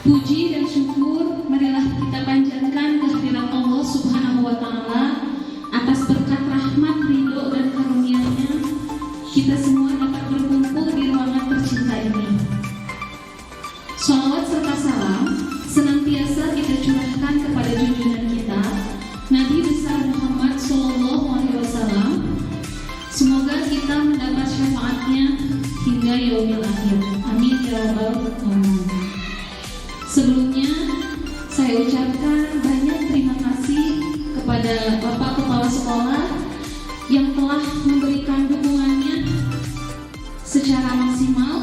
Puji dan syukur marilah kita panjatkan kehadirat Allah Subhanahu wa Ta'ala atas berkat rahmat, ridho dan karunia-Nya kita semua dapat berkumpul di ruangan tercinta ini. Shalawat serta salam senantiasa kita curahkan kepada junjungan kita Nabi besar Muhammad Sallallahu Alaihi Wasallam. Semoga kita mendapat syafaatnya hingga yaumil akhir. Amin ya rabbal alamin. Sebelumnya saya ucapkan banyak terima kasih kepada Bapak Kepala Sekolah yang telah memberikan dukungannya secara maksimal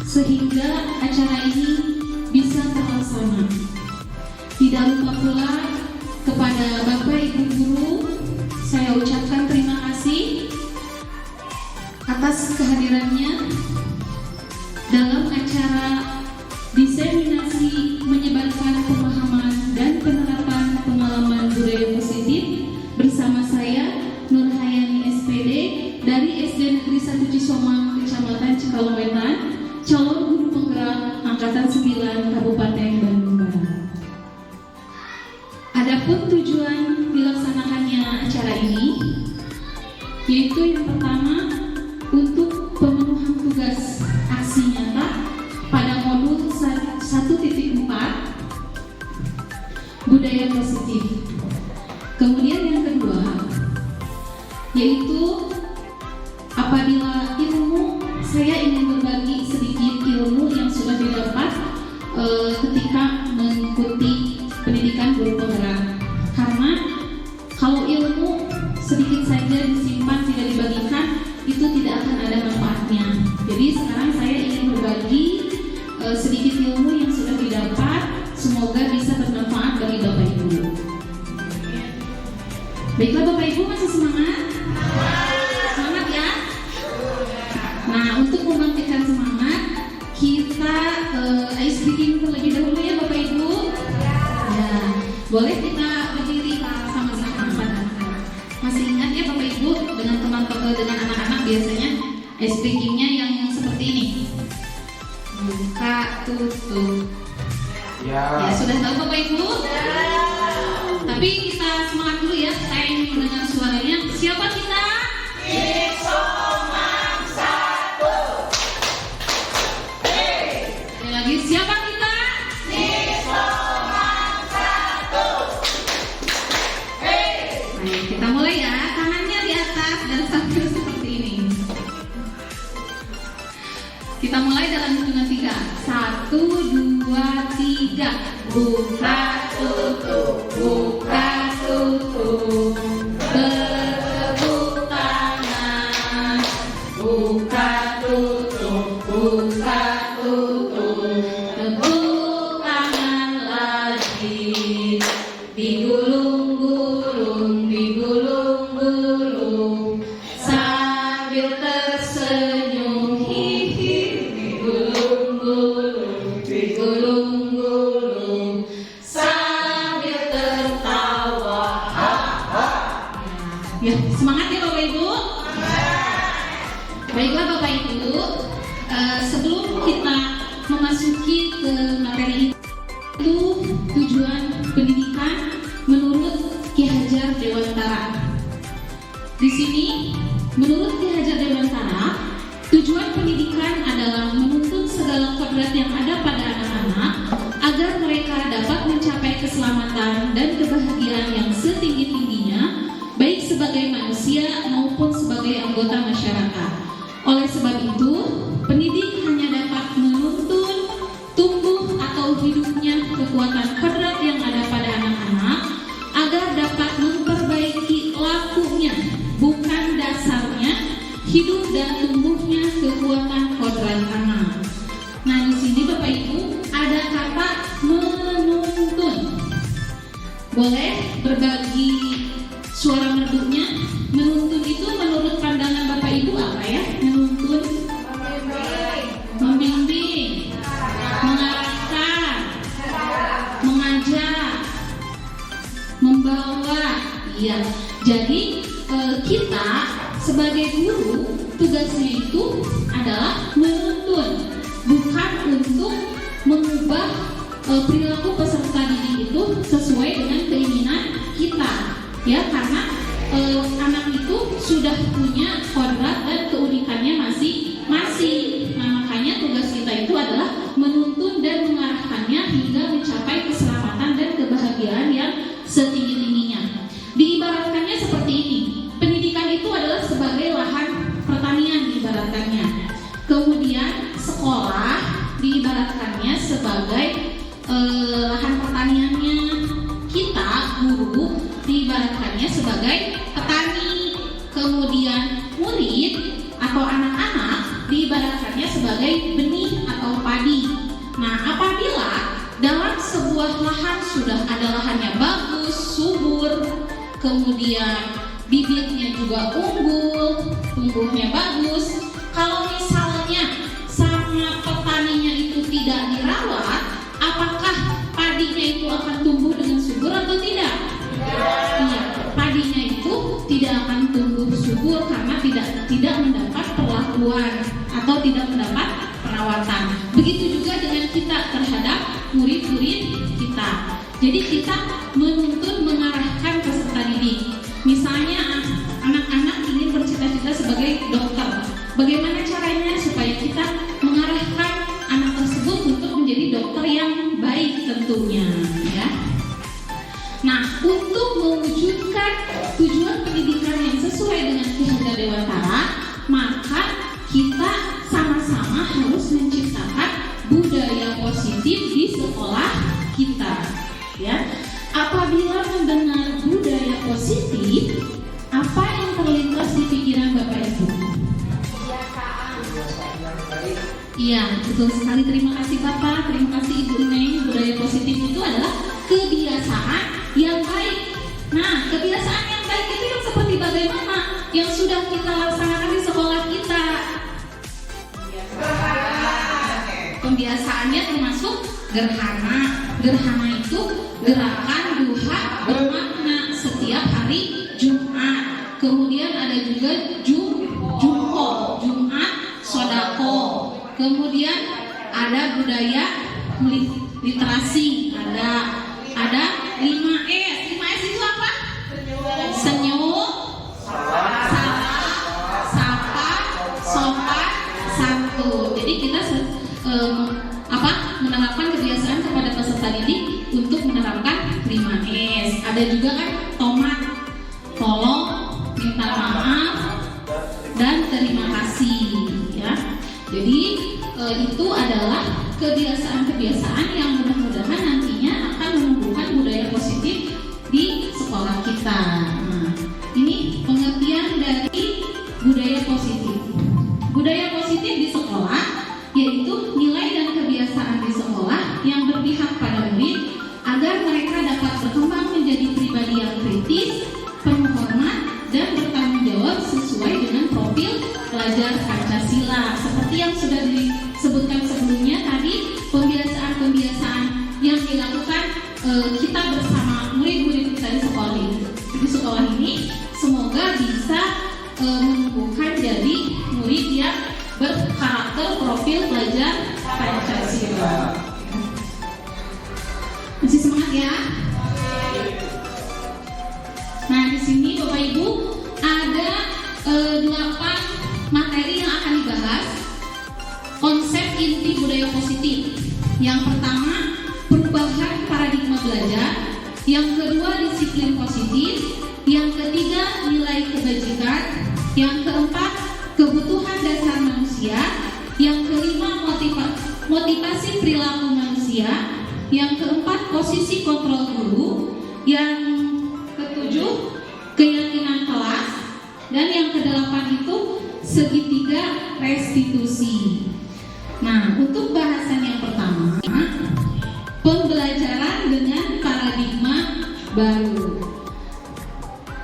sehingga acara ini bisa terlaksana. Tidak lupa pula kepada Bapak Ibu Guru saya ucapkan terima kasih atas kehadirannya dalam acara diseminasi menyebarkan pemahaman dan penerapan pengalaman budaya positif bersama saya Nur Hayani SPD dari SD Negeri 1 Cisomang, Kecamatan Cikalongwetan, calon guru penggerak Angkatan 9 Kabupaten Bandung Barat. Adapun tujuan dilaksanakannya acara ini yaitu yang pertama untuk pemenuhan tugas aksi nyata pada modul 1.4 budaya positif. Kemudian yang kedua yaitu apabila ilmu, saya ingin berbagi sedikit ilmu yang sudah didapat ketika mengikuti pendidikan guru penggerak. Karena kalau ilmu sedikit saja disimpan tidak dibagikan, itu tidak akan ada manfaatnya. Jadi sekarang saya ingin berbagi sedikit ilmu yang sudah didapat, semoga bisa bermanfaat bagi Bapak Ibu. Baiklah Bapak Ibu, masih semangat? Semangat ya? Nah, untuk membangkitkan semangat, kita ice breaking terlebih dahulu ya Bapak Ibu. Ya, boleh kita berdiri sama-sama pada. Masih ingat ya Bapak Ibu dengan dengan anak-anak biasanya ice breakingnya yang seperti ini. Buka, tutup. Ya sudah tahu Bapak Ibu? Tapi kita semangat dulu ya. Saya ingin mendengar suaranya. Siapa kita? Cisomang 1. Sekali lagi, siapa kita? Cisomang 1. Baik, kita mulai ya. Tangannya di atas dan sambil seperti ini. Kita mulai dalam hitungan 3. 1, 2, 3. Buka, tutup, buka, tutup. Bertepuk tangan. Buka, tutup, buka, tutup. Tepuk tangan lagi. Digulung-gulung, digulung-gulung. Sambil tersenyum, digulung-gulung sambil tertawa. Ya, semangat ya Bapak Ibu. Baiklah Bapak Ibu, sebelum kita memasuki ke materi itu tujuan pendidikan menurut Ki Hajar Dewantara. Di sini menurut Ki Hajar Dewantara, tujuan pendidikan adalah menuntun segala kodrat yang ada pada anak-anak agar mereka dapat mencapai keselamatan dan kebahagiaan yang setinggi-tingginya, baik sebagai manusia maupun sebagai anggota masyarakat. Oleh sebab itu, pendidik hanya dapat menuntun tumbuh atau hidupnya kekuatan kodrat yang ada pada anak-anak agar dapat memperbaiki lakunya, bukan dasarnya, hidup dan tumbuhnya kekuatan kodrat anak. Nah, di sini Bapak Ibu ada kata menuntun. Boleh berbagi suara merdunya? Menuntun itu menurut pandangan Bapak Ibu apa ya? Menuntun, membimbing, mengarahkan, mengajak, membawa. Iya. Jadi kita sebagai guru tugasnya itu adalah menuntun, bukan untuk mengubah perilaku peserta didik itu sesuai dengan keinginan kita, ya, karena anak itu sudah punya kodrat dan keunikannya masing-masing. Nah, makanya tugas kita itu adalah menuntun dan mengarahkannya hingga mencapai keselamatan dan kebahagiaan yang setinggi-tingginya. Diibaratkannya seperti ini, pendidikan itu adalah sebagai lahan pertanian diibaratkannya. Kemudian sekolah diibaratkannya sebagai lahan pertaniannya. Kita, guru, diibaratkannya sebagai petani. Kemudian murid atau anak-anak diibaratkannya sebagai benih atau padi. Nah, apabila dalam sebuah lahan sudah ada lahannya bagus, subur, kemudian bibitnya juga unggul, tumbuhnya bagus, kalau misalnya sama petaninya itu tidak dirawat, apakah padinya itu akan tumbuh dengan subur atau tidak? Iya, padinya itu tidak akan tumbuh subur karena tidak mendapat perlakuan atau tidak mendapat perawatan. Begitu juga dengan kita terhadap murid-murid kita. Jadi kita menuntun mengarahkan peserta didik. Misalnya anak-anak ingin bercita-cita sebagai dokter. Bagaimana caranya supaya kita mengarahkan anak tersebut untuk menjadi dokter yang baik tentunya, ya. Nah, untuk mewujudkan tujuan pendidikan yang sesuai dengan Ki Hajar Dewantara, maka kita sama-sama harus menciptakan budaya positif di sekolah kita, ya. Apabila mendengar budaya positif, apa yang terlintas di pikiran Bapak Ibu? Iya, betul sekali. Terima kasih Bapak, terima kasih Ibu Neng. Budaya positif itu adalah kebiasaan yang baik. Nah, kebiasaan yang baik itu yang seperti bagaimana yang sudah kita laksanakan di sekolah kita. Pembiasaannya termasuk gerhana. Gerhana itu gerakan duha bermakna setiap hari Jumat. Kemudian ada juga Jumko, Jumat Sodako. Kemudian ada budaya literasi, ada 5S. 5S itu apa? Senyum, salam, sapa, sopan, santun. Jadi kita menerapkan kebiasaan kepada peserta didik untuk menerapkan 5S. Ada juga kan tomat, tolong, minta maaf, dan terima kasih, ya. Jadi itu adalah kebiasaan-kebiasaan yang mudah-mudahan nantinya akan menumbuhkan budaya positif di sekolah kita. Nah, ini pengertian dari budaya positif. Budaya positif di sekolah yaitu nilai dan kebiasaan di sekolah yang berpihak pada murid agar mereka dapat berkembang menjadi pribadi yang kritis, penuh hormat, dan bertanggung jawab sesuai dengan profil pelajar Pancasila. Seperti yang sudah disebutkan sebelumnya tadi, pembiasaan-pembiasaan yang dilakukan kita bersama murid-murid kita di sekolah ini semoga bisa menumbuhkan jadi murid yang berkarakter profil pelajar Pancasila. Masih semangat ya? Nah, di sini Bapak Ibu ada 8 materi yang akan dibahas. Konsep inti budaya positif. Yang pertama, perubahan paradigma belajar. Yang kedua, disiplin positif. Yang ketiga, nilai kebajikan. Yang keempat, kebutuhan dasar manusia. Yang kelima, motivasi perilaku manusia. Yang keempat, posisi kontrol guru. Yang ketujuh, keyakinan kelas. Dan yang kedelapan itu segitiga restitusi. Nah, untuk bahasan yang pertama, pembelajaran dengan paradigma baru.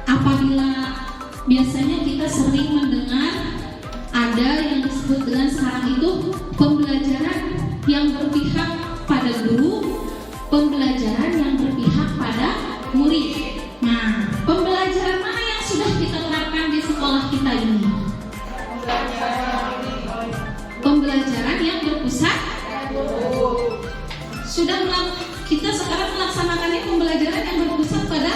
Apabila biasanya kita sering mendengar ada yang disebut dengan sekarang itu pembelajaran yang berpihak pada guru, pembelajaran yang berpihak pada murid. Nah, pembelajaran mana yang sudah kita terapkan di sekolah kita ini? Pembelajaran yang berpusat kita sekarang melaksanakannya pembelajaran yang berpusat pada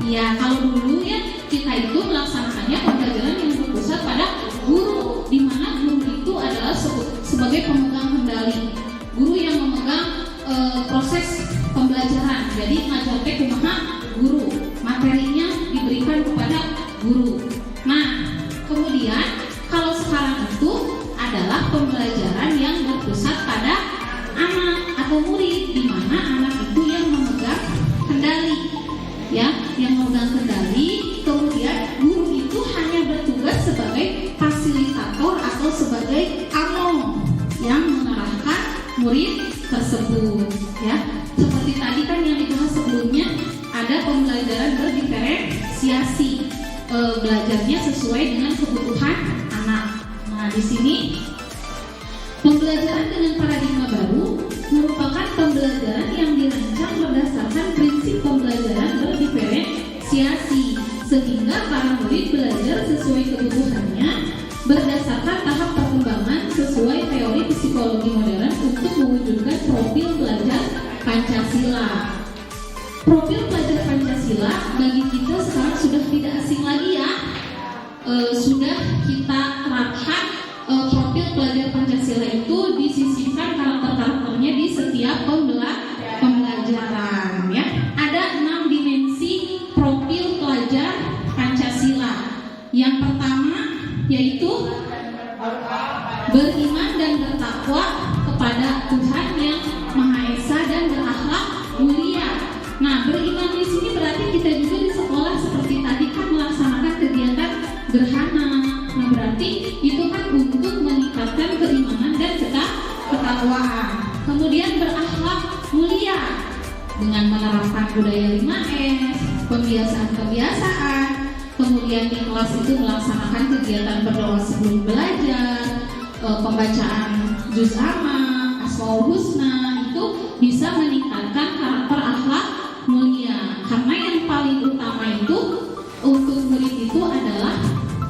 ya, kalau dulu ya kita itu melaksanakannya pembelajaran yang berpusat pada guru, di mana guru itu adalah sebagai pemegang kendali, guru yang memegang proses pembelajaran. Jadi ngajar teh kumaha guru, materinya diberikan kepada guru. Nah, kemudian kalau sekarang itu adalah pembelajaran yang berpusat pada anak atau murid, di mana anak itu yang memegang kendali, ya, yang memegang kendali. Kemudian guru itu hanya bertugas sebagai fasilitator atau sebagai among yang mengarahkan murid tersebut, ya. Seperti tadi kan yang dibahas sebelumnya, ada pembelajaran berdiferensiasi, belajarnya sesuai dengan kebutuhan anak. Nah, di sini pembelajaran dengan paradigma baru merupakan pembelajaran yang dirancang berdasarkan prinsip pembelajaran berdiferensiasi, sehingga para murid belajar sesuai kebutuhannya berdasarkan tahap perkembangan sesuai teori psikologi modern untuk mewujudkan profil pelajar Pancasila. Profil pelajar Pancasila bagi kita sekarang sudah tidak asing lagi ya. Sudah kita terapkan profil pelajar Pancasila itu disisipkan karakter-karakternya di setiap pembelajaran, ya. Ada 6 dimensi profil pelajar Pancasila. Yang pertama yaitu beriman dan bertakwa kepada Tuhan yang Maha Esa dan berakhlak mulia. Nah, beriman di sini berarti kita juga di sekolah seperti tadi kan melaksanakan kegiatan gerhana. Nah, berarti itu kan untuk meningkatkan keimanan dan ketakwaan. Kemudian berakhlak mulia dengan menerapkan budaya 5S, pembiasaan-kebiasaan. Kemudian di kelas itu melaksanakan kegiatan berdoa sebelum belajar, pembacaan juz amma, asmaul husna, itu bisa meningkatkan karakter akhlak mulia. Karena yang paling utama itu untuk murid itu adalah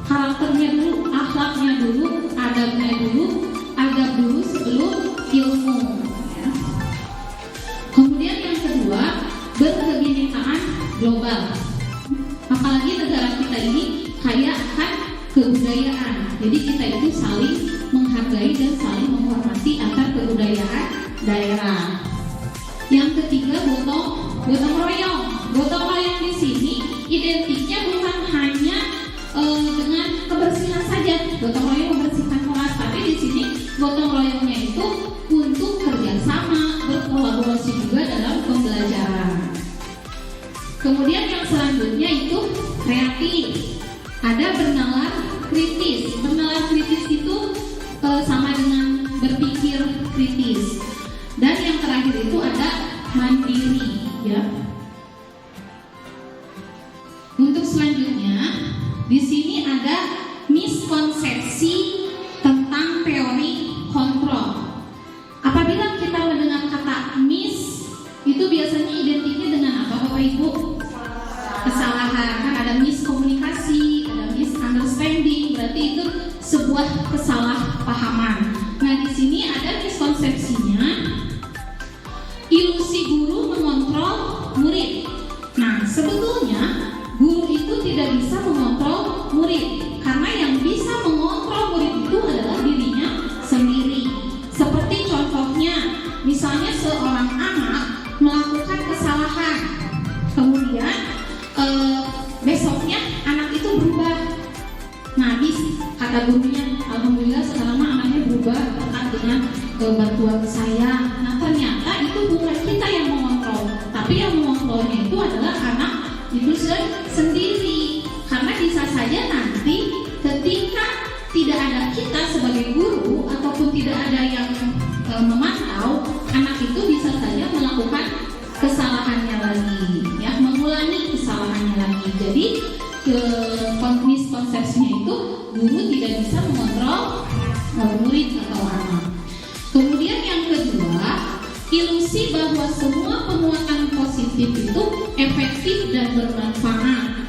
karakternya dulu, akhlaknya dulu, adabnya dulu, adab dulu sebelum ilmu, ya. Kemudian yang kedua, berkebinekaan global. Apalagi negara kita ini kaya akan kebudayaan. Jadi kita itu saling menghargai dan saling menghormati antar kebudayaan daerah. Yang ketiga, gotong royong. Gotong royong di sini identiknya bukan hanya dengan kebersihan saja. Gotong royong membersihkan kelas, tapi di sini gotong royongnya itu untuk kerjasama, berkolaborasi juga dalam pembelajaran. Kemudian yang selanjutnya itu kreatif. Ada bernalar kritis. Bernalar kritis itu sama dengan berpikir kritis. Dan yang terakhir itu ada mandiri, ya. Untuk selanjutnya, di sini ada miskonsepsi tentang teori kontrol. Apabila kita mendengar kata mis, itu biasanya identiknya dengan apa, Bapak Ibu? Kesalahan. Kan ada miskomunikasi, ada misunderstanding, berarti itu sebuah kesalahpahaman. Nah, di sini ada miskonsepsinya, ilusi guru mengontrol murid. Nah, sebetulnya guru itu tidak bisa mengontrol murid, karena yang bisa mengontrol murid itu adalah dirinya sendiri. Seperti contohnya, misalnya seorang anak melakukan kesalahan, kemudian besoknya anak itu berubah. Nah, kata gurunya, alhamdulillah sekarang anaknya berubah berkat dengan bantuan saya. Nah, ternyata itu bukan kita yang mengontrol, tapi yang mengontrolnya itu adalah anak itu sendiri. Karena bisa saja nanti ketika tidak ada kita sebagai guru ataupun tidak ada yang memantau, anak itu bisa saja melakukan kesalahannya lagi, ya, mengulangi kesalahannya lagi. Jadi miskonsepsinya itu guru tidak bisa mengontrol murid atau anak. Kemudian yang kedua, ilusi bahwa semua penguatan positif itu efektif dan bermanfaat.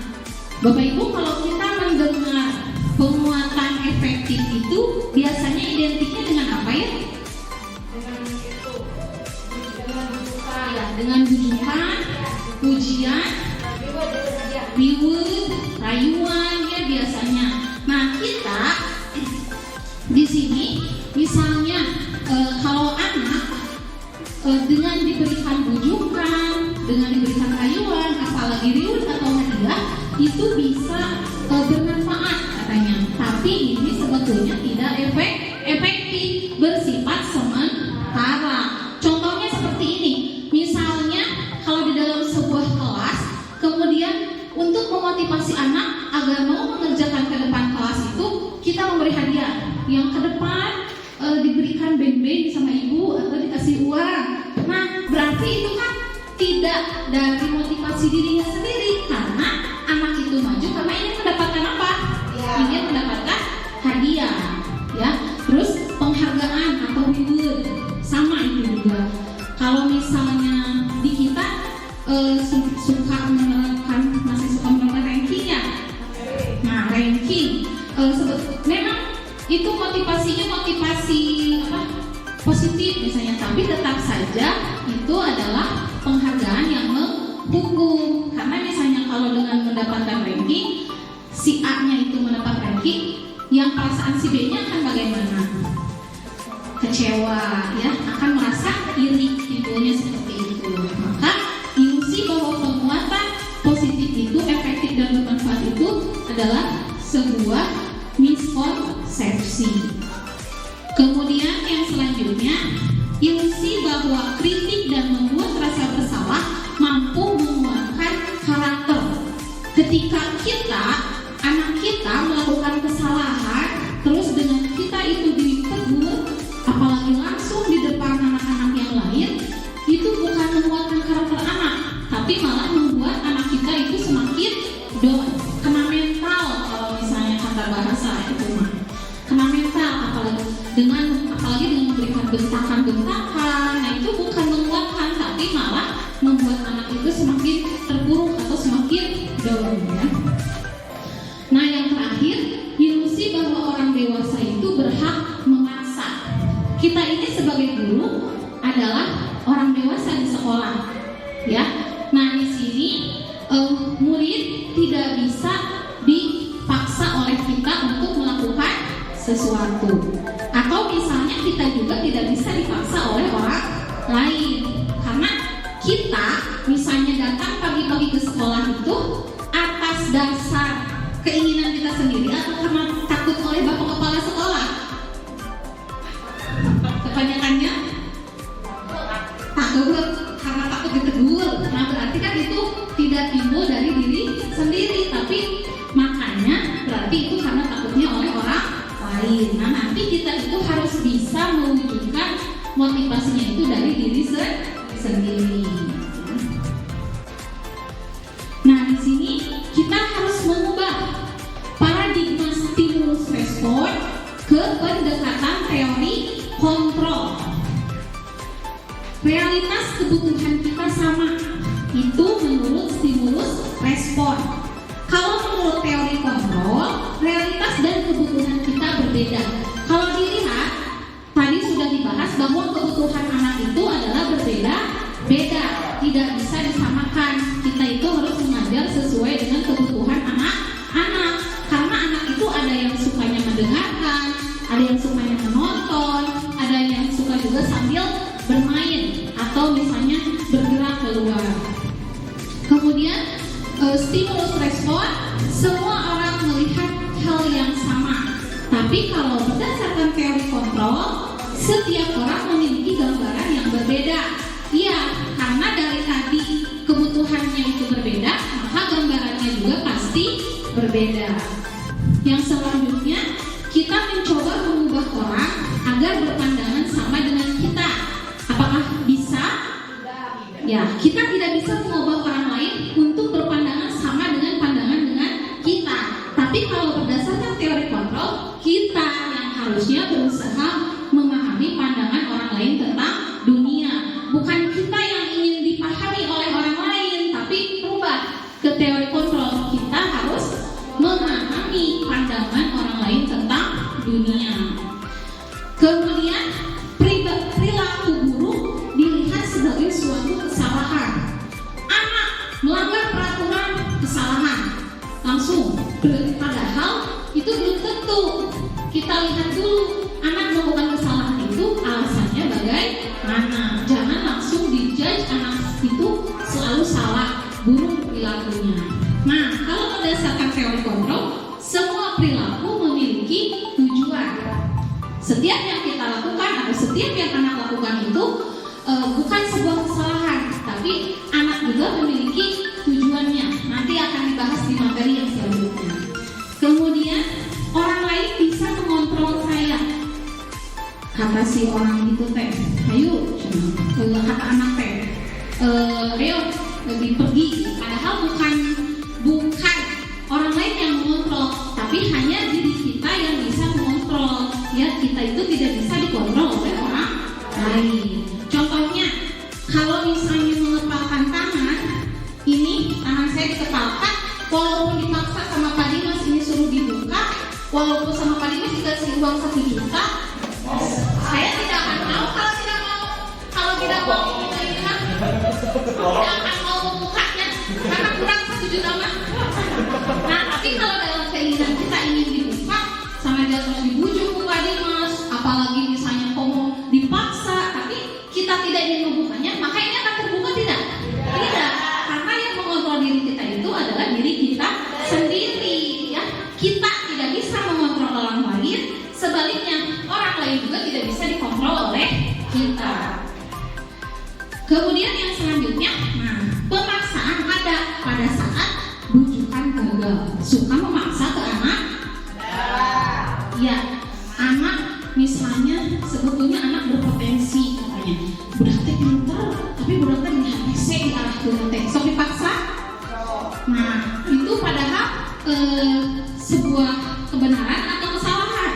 Bapak Ibu, kalau kita mendengar penguatan efektif itu biasanya identiknya dengan apa ya? dengan bujukan, pujian, reward, rayuan ya biasanya. Nah kita di sini misalnya kalau anak dengan diberikan bujukan, dengan diberikan rayuan, apalagi reward atau hadiah, itu bisa bermanfaat katanya. Tapi ini sebetulnya tidak efektif, bersifat sementara. Contohnya seperti ini, misalnya kalau di dalam sebuah kelas, kemudian untuk memotivasi anak agar mau mengerjakan ke depan kelas itu, kita memberi hadiah. Yang ke depan diberikan band-band sama ibu atau dikasih uang. Nah, berarti itu kan tidak dari motivasi dirinya sendiri, karena anak itu maju karena ingin mendapatkan apa? Ingin mendapatkan hadiah, ya. Terus penghargaan atau reward sama itu juga. Kalau misalnya di kita suka menerapkan, masih suka menerapkan ranking ya. Nah, ranking memang itu motivasinya motivasi apa? Positif misalnya, tapi tetap saja itu adalah penghargaan yang menghukum. Karena misalnya kalau dengan mendapatkan ranking, si A-nya itu mendapat ranking, yang perasaan si B-nya akan bagaimana? Kecewa, ya, akan merasa iri, timbulnya seperti itu. Maka ilusi bahwa penguatan positif itu efektif dan bermanfaat itu adalah sebuah miskonsepsi. Kemudian yang selanjutnya, ilusi bahwa kritik dan membuat rasa bersalah mampu menguatkan karakter. Ketika anak kita melakukan kesalahan, terus dengan kita itu ditegur, apalagi langsung di depan anak-anak yang lain, itu bukan menguatkan karakter anak, tapi malah membuat anak kita itu semakin kena mental. Kalau misalnya kata bahasa itu kena mental, apalagi dengan memberikan bentakan-bentakan. Nah itu bukan menguatkan, tapi malah membuat anak itu semakin terpuruk atau semakin down, ya. Nah yang terakhir, ilusi bahwa orang dewasa itu berhak mengasah. Kita ini sebagai guru adalah orang dewasa di sekolah, ya. Nah di sini murid tidak bisa dipaksa oleh kita untuk melakukan sesuatu, atau misalnya kita juga tidak bisa dipaksa oleh orang lain. Karena kita misalnya datang pagi-pagi ke sekolah itu atas dasar keinginan kita sendiri atau karena takut oleh bapak kepala sekolah. Kebanyakannya takut, karena takut ditegur. Nah berarti kan itu tidak timbul dari diri sendiri, tapi makanya berarti itu karena takutnya oleh orang lain. Nah nanti kita itu harus bisa mewujudkan motivasinya itu dari diri sendiri. Nah di sini kita harus mengubah paradigma stimulus respon ke pendekatan teori kontrol. Realitas kebutuhan kita sama, itu menurut stimulus respon. Kalau menurut teori kontrol, realitas dan kebutuhan kita berbeda. Kalau dilihat, tadi sudah dibahas bahwa kebutuhan anak itu adalah berbeda-beda, tidak bisa disamakan. Kita itu harus mengajar sesuai dengan kebutuhan anak-anak. Karena anak itu ada yang sukanya mendengarkan, ada yang sukanya menonton, ada yang suka juga sambil bermain atau misalnya bergerak keluar. Kemudian stimulus respon, semua orang melihat hal yang sama. Tapi kalau berdasarkan teori kontrol, setiap orang memiliki gambaran yang berbeda. Iya, karena dari tadi kebutuhannya itu berbeda, maka gambarannya juga pasti berbeda. Yang selanjutnya, kita mencoba mengubah orang agar berpandangan sama dengan kita. Apakah bisa? Ya, kita tidak bisa mengubah orang lain untuk berpandangan sama dengan pandangan dengan kita. Tapi kalau berdasarkan teori kontrol, kita yang harusnya berusaha memahami pandangan orang lain tentang dunia. Bukan kita yang ingin dipahami oleh orang lain, tapi berubah ke teori kontrol. Kita harus memahami pandangan orang lain tentang dunia. Kemudian perilaku buruk dilihat sebagai suatu kesalahan. melanggar peraturan, kesalahan, langsung. Padahal itu belum tentu. Kita lihat dulu anak melakukan kesalahan itu alasannya bagaimana. Jangan langsung dijudge anak itu selalu salah, buruk perilakunya. Nah, kalau berdasarkan teori kontrol, semua perilaku memiliki tujuan. Setiap yang kita lakukan atau setiap yang anak lakukan itu bukan sebuah kesalahan, tapi anak juga memiliki tujuannya. Nanti akan dibahas di materi yang selanjutnya. Kemudian orang lain bisa mengontrol saya. Kata si orang itu teh, ayo, kata anak teh, ayo pergi. Padahal bukan orang lain yang mengontrol, tapi hanya diri kita yang bisa mengontrol. Ya, kita itu tidak bisa dikontrol oleh orang lain. Contohnya, kalau misalnya mengepalkan tangan, ini tangan saya dikepalkan, walaupun dipaksa sama Pak Dimas ini suruh dibuka, walaupun sama Pak Dimas dikasih uang 1 juta, saya tidak akan mau. Kalau tidak mau ini kan, tidak akan mau membukanya karena kurang 1 juta mah. Nah, tapi kalau dalam keinginan kita ingin dibuka, sama dia terus dibujuk Pak Dimas, apalagi misalnya ngomong dipaksa, tapi kita tidak ingin membukanya, maka ini akan terbuka tidak? Tidak, karena yang mengontrol diri kita itu adalah diri kita sendiri, ya. Kita tidak bisa mengontrol orang lain, sebaliknya orang lain juga tidak bisa dikontrol oleh kita. Kemudian yang selanjutnya, pemaksaan ada pada saat bujukan gagal. Suka memaksa ke anak? Ya, anak misalnya sebetulnya anak berpotensi katanya. Budak teh pintar, tapi budak teh punya PC di arah teh. Sok dipaksa? Nah, itu padahal sebuah kebenaran atau kesalahan?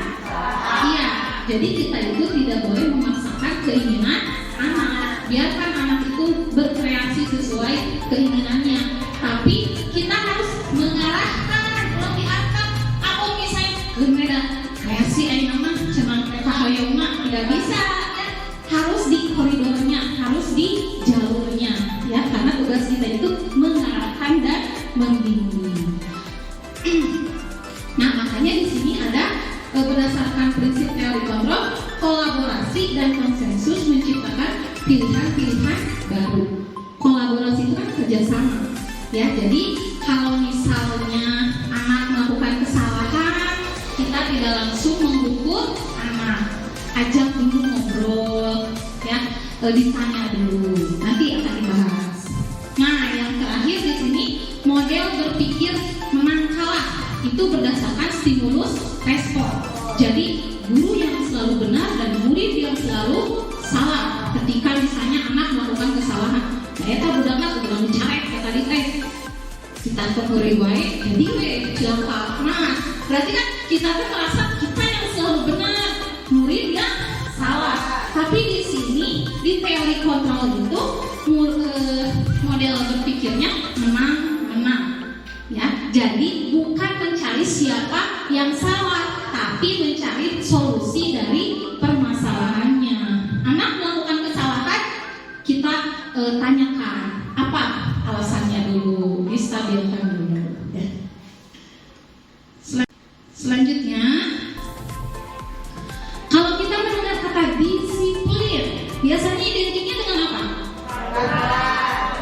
Iya, jadi kita itu tidak boleh memaksakan keinginan anak. Biarkan anak itu berkreasi sesuai keinginannya. Tapi kita harus mengarahkan, lebih arahkan. Apa misalnya gemeda kreasi ayeuna mah cenah kahoyongna tidak bisa, ya. Harus di koridornya, harus di jalurnya, ya, karena tugas kita itu mengarahkan dan membimbing. Nah, makanya di sini ada berdasarkan prinsip teori kontrol, kolaborasi dan konsensus menciptakan pilihan-pilihan baru. Kolaborasi itu kan kerjasama, ya. Jadi kalau misalnya anak melakukan kesalahan, kita tidak langsung menghukum anak, ajak dulu ngobrol, ya, ditanya dulu, nanti akan dibahas. Nah, yang terakhir di sini model berpikir menang kalah itu berdasarkan stimulus respon. Jadi guru yang selalu benar dan murid yang selalu salah ketika misalnya anak melakukan kesalahan. Saya tahu budaknya udah mencarek kayak tadi teh kita kekuri wae jadi we cilaka. Nah, berarti kan kita tuh merasa kita yang selalu benar, murid yang salah. Tapi di sini di teori kontrol itu model berpikirnya menang-menang, ya. Jadi bukan mencari siapa yang salah, tapi mencari solusi dari permasalahannya. Anak melakukan kesalahan, kita tanyakan apa alasannya dulu, distabilkan dulu, ya. Selanjutnya, kalau kita mendengar kata disiplin, biasanya identiknya dengan apa?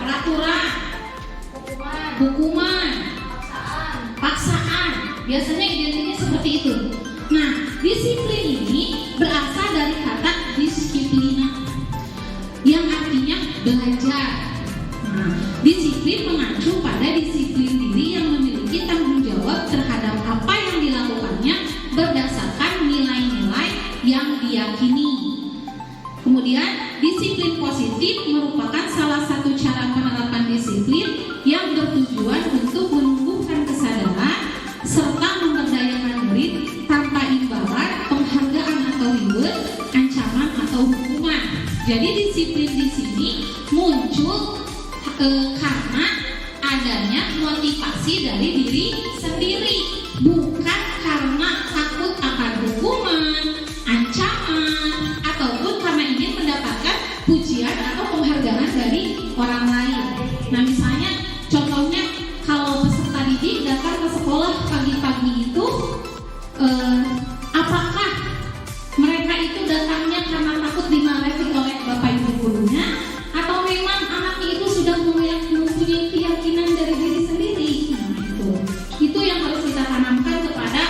Peraturan, hukuman, paksaan. Biasanya identiknya seperti itu. Nah, disiplin ini berasal dari kata disiplina, yang artinya belajar. Nah, disiplin mengacu pada disiplin diri yang memiliki tanggung jawab terhadap apa yang dilakukannya berdasarkan nilai-nilai yang diyakini. Kemudian, disiplin positif merupakan salah satu cara penerapan disiplin yang bertujuan untuk menumbuhkan kesadaran serta memberdayakan murid tanpa imbalan, penghargaan atau reward, ancaman atau hukuman. Jadi disiplin di sini muncul karena adanya motivasi dari diri sendiri, bukan karena takut akan hukuman, ancaman, ataupun karena ingin mendapatkan pujian atau penghargaan dari orang lain. Nah, misalnya itu datangnya karena takut dimarahi oleh bapak ibu gurunya, atau memang anaknya itu sudah mempunyai keyakinan dari diri sendiri. Nah, itu yang harus kita tanamkan kepada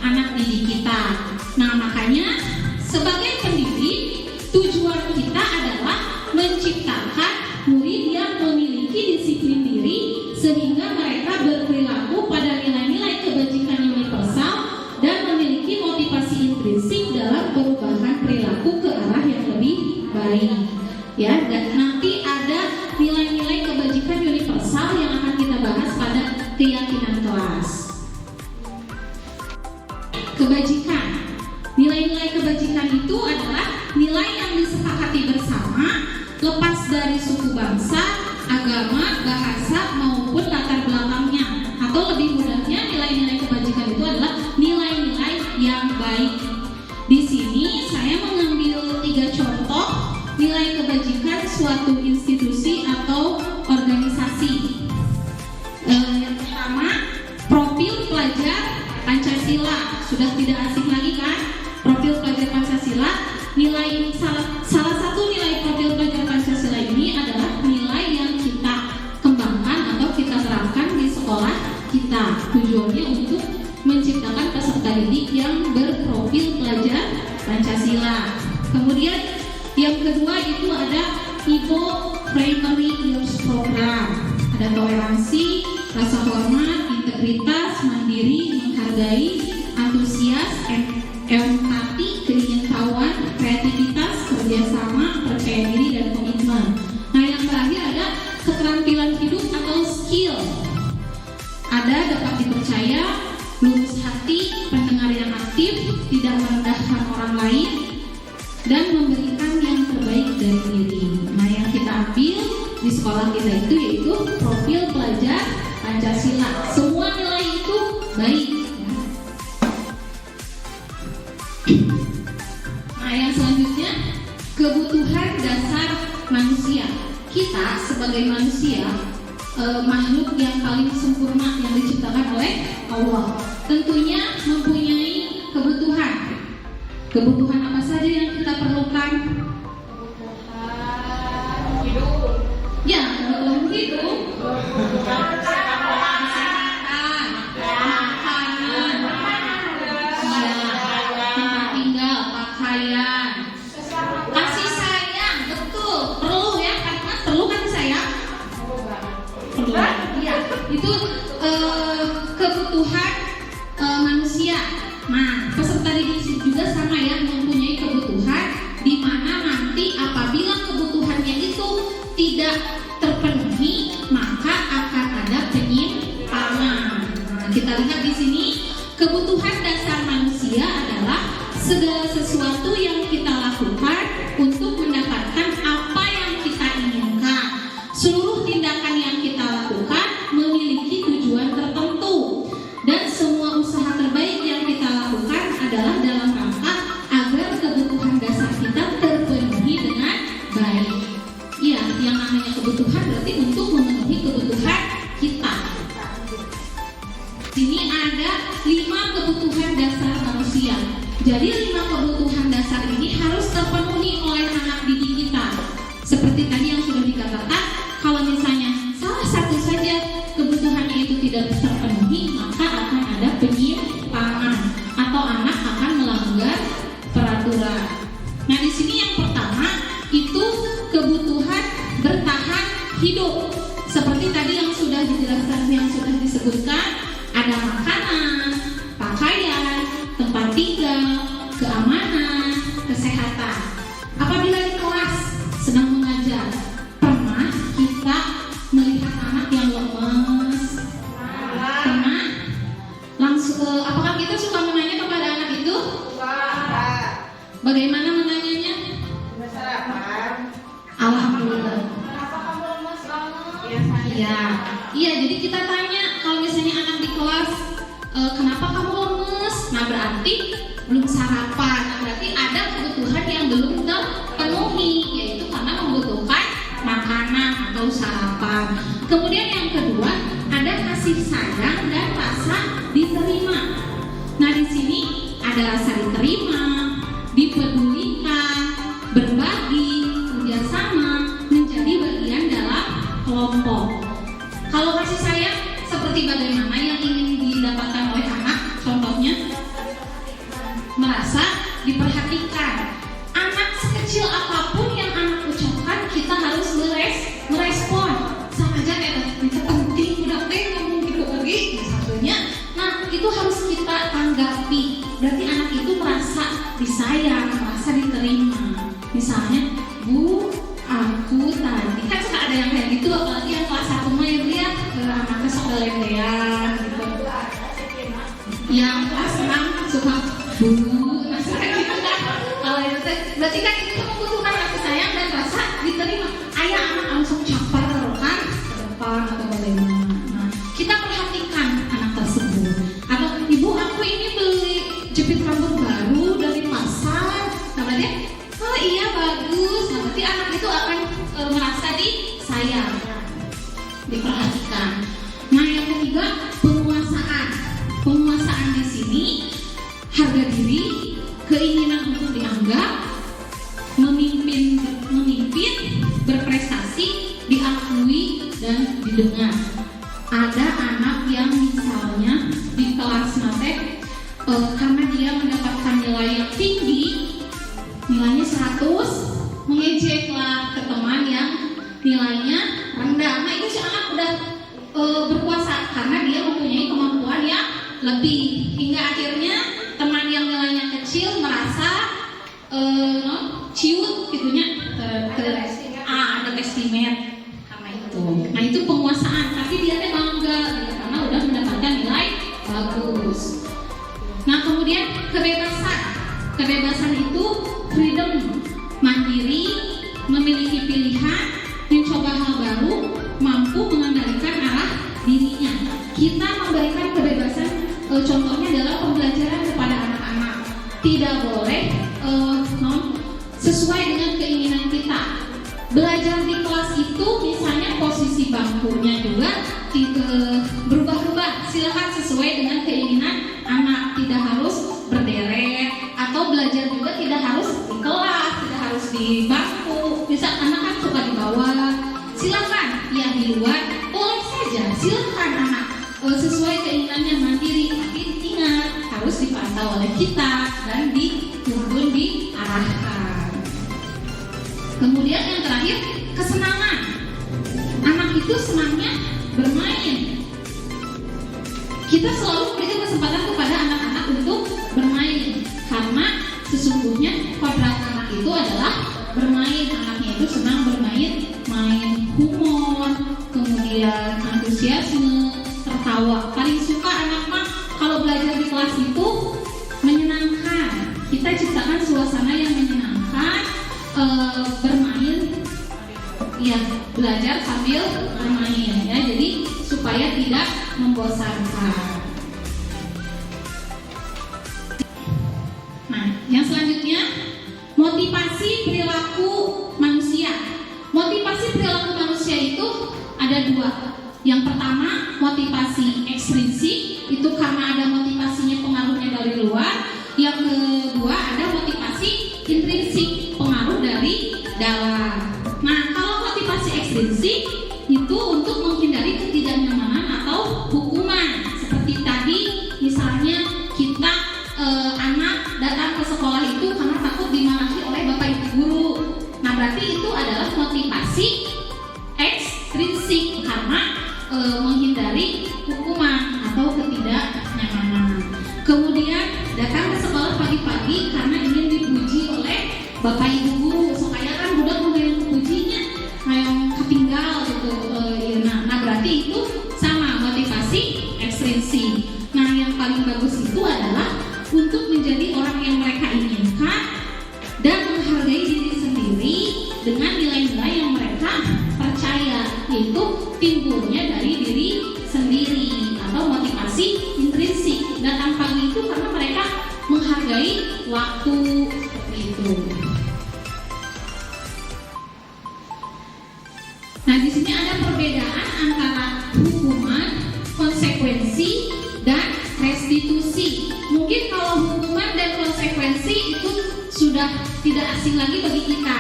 anak didik kita. Nah, makanya sebagai pendidik, tujuan kita adalah menciptakan murid yang memiliki disiplin diri sehingga mereka berperilaku pada nilai-nilai kebajikan universal dan memiliki motivasi intrinsik dalam perubahan perilaku ke arah yang lebih baik. Ya, dan nanti ada nilai-nilai kebajikan universal yang akan kita bahas pada keyakinan kelas. Kebajikan. Nilai-nilai kebajikan itu adalah nilai yang disepakati bersama, lepas dari suku bangsa, agama, bahasa, maupun latar belakangnya. Atau lebih mudahnya, nilai-nilai kebajikan itu adalah nilai-nilai yang baik. Di sini saya mengambil 3 contoh nilai kebajikan suatu institusi atau organisasi. Yang pertama, profil pelajar Pancasila. Sudah tidak asing lagi kan? Profil pelajar Pancasila. Salah satu nilai profil pelajar Pancasila ini adalah nilai yang kita kembangkan atau kita terapkan di sekolah kita. Tujuannya untuk menciptakan peserta didik yang berprofil pelajar Pancasila. Kemudian yang kedua itu ada IPO Primary Years Program. Ada toleransi, rasa hormat, integritas, mandiri, menghargai, antusias, empati, keingintahuan, kreativitas, kerjasama, percaya diri, dan komitmen. Nah, yang terakhir ada keterampilan hidup atau skill. Ada dapat dipercaya, lurus hati, pendengar yang aktif, tidak merendahkan orang lain, dan memberikan yang terbaik dari diri. Nah, yang kita ambil di sekolah kita itu yaitu profil pelajar Pancasila. Semua nilai itu baik. Nah, yang selanjutnya kebutuhan dasar manusia. Kita sebagai manusia makhluk yang paling sempurna yang diciptakan oleh Allah, tentunya mempunyai kebutuhan. Kebutuhan apa saja yang kita perlukan? Kebutuhan hidup. Ya, kebutuhan hidup. Kesehatan, makanan, tempat tinggal, pakaian, kasih sayang, betul. Perlu ya, karena perlu kasih sayang. Perlu. Iya, itu kebutuhan manusia. Nah, peserta didik juga sama ya, mempunyai kebutuhan di mana nanti apabila kebutuhannya itu tidak terpenuhi, maka akan ada penyimpangan. Nah, kita lihat di sini, kebutuhan dasar manusia adalah segala sesuatu yang kita lakukan untuk mendapatkan apa yang kita inginkan. Seluruh tindakan yang kita lakukan memiliki tujuan tertentu, dan semua usaha terbaik yang kita lakukan adalah dalam rangka agar kebutuhan dasar kita terpenuhi dengan baik. Iya, yang namanya kebutuhan berarti untuk memenuhi kebutuhan kita. Sini ada 5 kebutuhan dasar manusia. Jadi 5 kebutuhan dasar ini harus terpenuhi oleh anak didik kita. Seperti tadi yang sudah dikatakan, kalau misalnya salah satu saja kebutuhannya itu tidak terpenuhi, maka akan ada penyimpangan atau anak akan melanggar peraturan. Nah, di sini yang pertama itu kebutuhan bertahan hidup. Seperti tadi yang sudah dijelaskan, yang sudah disebutkan, ada makanan, pakaian, tempat tinggal, keamanan, kesehatan. Apabila di kelas sedang mengajar, pernah kita melihat anak yang lemes? Pernah? Langsung, apakah kita suka menanya kepada anak itu? Bagaimana menanyanya? Alhamdulillah. Kenapa kamu lemes banget? Iya, iya. Jadi kita tanya kalau misalnya anak di kelas, kenapa kamu lemes? Nah, berarti belum sarapan. Nah, berarti ada kebutuhan yang belum terpenuhi, yaitu karena membutuhkan makanan atau sarapan. Kemudian yang kedua ada kasih sayang dan rasa diterima. Nah, di sini ada rasa diterima, dipedulikan, berbagi, kerjasama, menjadi bagian dalam kelompok. Kalau kasih sayang seperti bagaimana yang ingin didapatkan oleh anak? Contohnya, merasa diperhatikan. Anak sekecil apapun yang anak ucapkan, kita harus merespon. Sama aja kayak itu penting, udah ngomong gitu lagi satunya. Nah, itu harus kita tanggapi. Berarti anak itu merasa disayang, merasa diterima. Misalnya, Bu, aku tadi kan suka ada yang kayak gitu, apalagi yang kelas 1 mah ya, lihat anaknya suka ledean gitu. Yang kelas 6 suka Bu, nah suka gitu kan. Kalau itu berarti kan itu membutuhkan kasih sayang dan rasa diterima. Ayah anak langsung caper kan ke depan atau bagaimana. Nah, kita perhatikan anak tersebut. Atau Ibu, aku ini beli jepit rambut baru dari pasar. Nah, berarti oh iya bagus. Nah, berarti anak itu akan merasa disayang, diperhatikan. Nah, yang ketiga, penguasaan. Penguasaan di sini harga diri, keinginan untuk dianggap, memimpin, berprestasi, diakui dan didengar. Ada anak yang misalnya di kelas mate karena dia mendapatkan nilai yang tinggi, nilainya 100, mengejeklah ke teman yang nilainya rendah. Nah, itu si anak udah berkuasa karena dia mempunyai kemampuan yang lebih, hingga akhirnya teman yang nilainya kecil merasa ciut gitunya, ada estimate karena itu. Nah, itu penguasaan, tapi dia bangga gitu, karena udah mendapatkan nilai bagus. Nah, kemudian kebebasan itu freedom, mandiri, memiliki pilihan, mencoba hal baru, mampu mengendalikan arah dirinya. Kita memberikan kebebasan, contohnya adalah pembelajaran kepada anak-anak. Tidak boleh sesuai dengan keinginan kita. Belajar di kelas itu misalnya posisi bangkunya juga berubah-ubah. Silakan sesuai dengan keinginan anak. Tidak harus berderet, atau belajar juga tidak harus di kelas, tidak harus di bangku. Bisa anak kan suka di bawah. Silakan ya di luar, boleh saja. Silakan anak sesuai keinginannya, mandiri, tapi ingat harus dipantau oleh kita dan dituntun, diarahkan. Kemudian yang terakhir, kesenangan. Anak itu senangnya bermain. Kita selalu berikan kesempatan kepada anak-anak untuk bermain, karena sesungguhnya kodrat anak itu adalah bermain. Anaknya itu senang bermain, main humor, kemudian antusiasme, tertawa. Paling suka anak mah kalau belajar di kelas itu menyenangkan. Kita ciptakan suasana yang menyenangkan, bermain, ya belajar sambil bermain ya. Jadi supaya tidak membosankan. Nah, yang selanjutnya, motivasi perilaku manusia. Motivasi perilaku manusia itu ada dua. Yang pertama, motivasi ekstrinsik, itu karena ada motivasinya, pengaruhnya dari luar. Yang kedua, ada motivasi intrinsik, pengaruh dari dalam. Nah, kalau motivasi ekstrinsik itu untuk menghindari ketidaknyamanan atau hukuman. Seperti tadi, misalnya kita anak datang ke sekolah itu karena takut dimarahi oleh bapak ibu guru. Nah, berarti itu adalah motivasi ekstrinsik karena menghindari hukuman atau ketidaknyamanan. Kemudian datang ke sekolah pagi-pagi karena ingin dipuji oleh bapak ibu guru, supaya kan budak yang pujinya yang ketinggal gitu. Nah, berarti itu sama, motivasi ekstrinsik. Nah, yang paling bagus itu adalah untuk menjadi orang yang mereka inginkan dan menghargai diri sendiri dengan nilai-nilai yang mereka percaya, yaitu timbulnya dari diri sendiri atau motivasi intrinsik. Datang pagi itu karena mereka menghargai waktu, seperti itu. Nah, di sini ada perbedaan antara hukuman, konsekuensi, dan restitusi. Mungkin kalau hukuman dan konsekuensi itu sudah sudah tidak asing lagi bagi kita.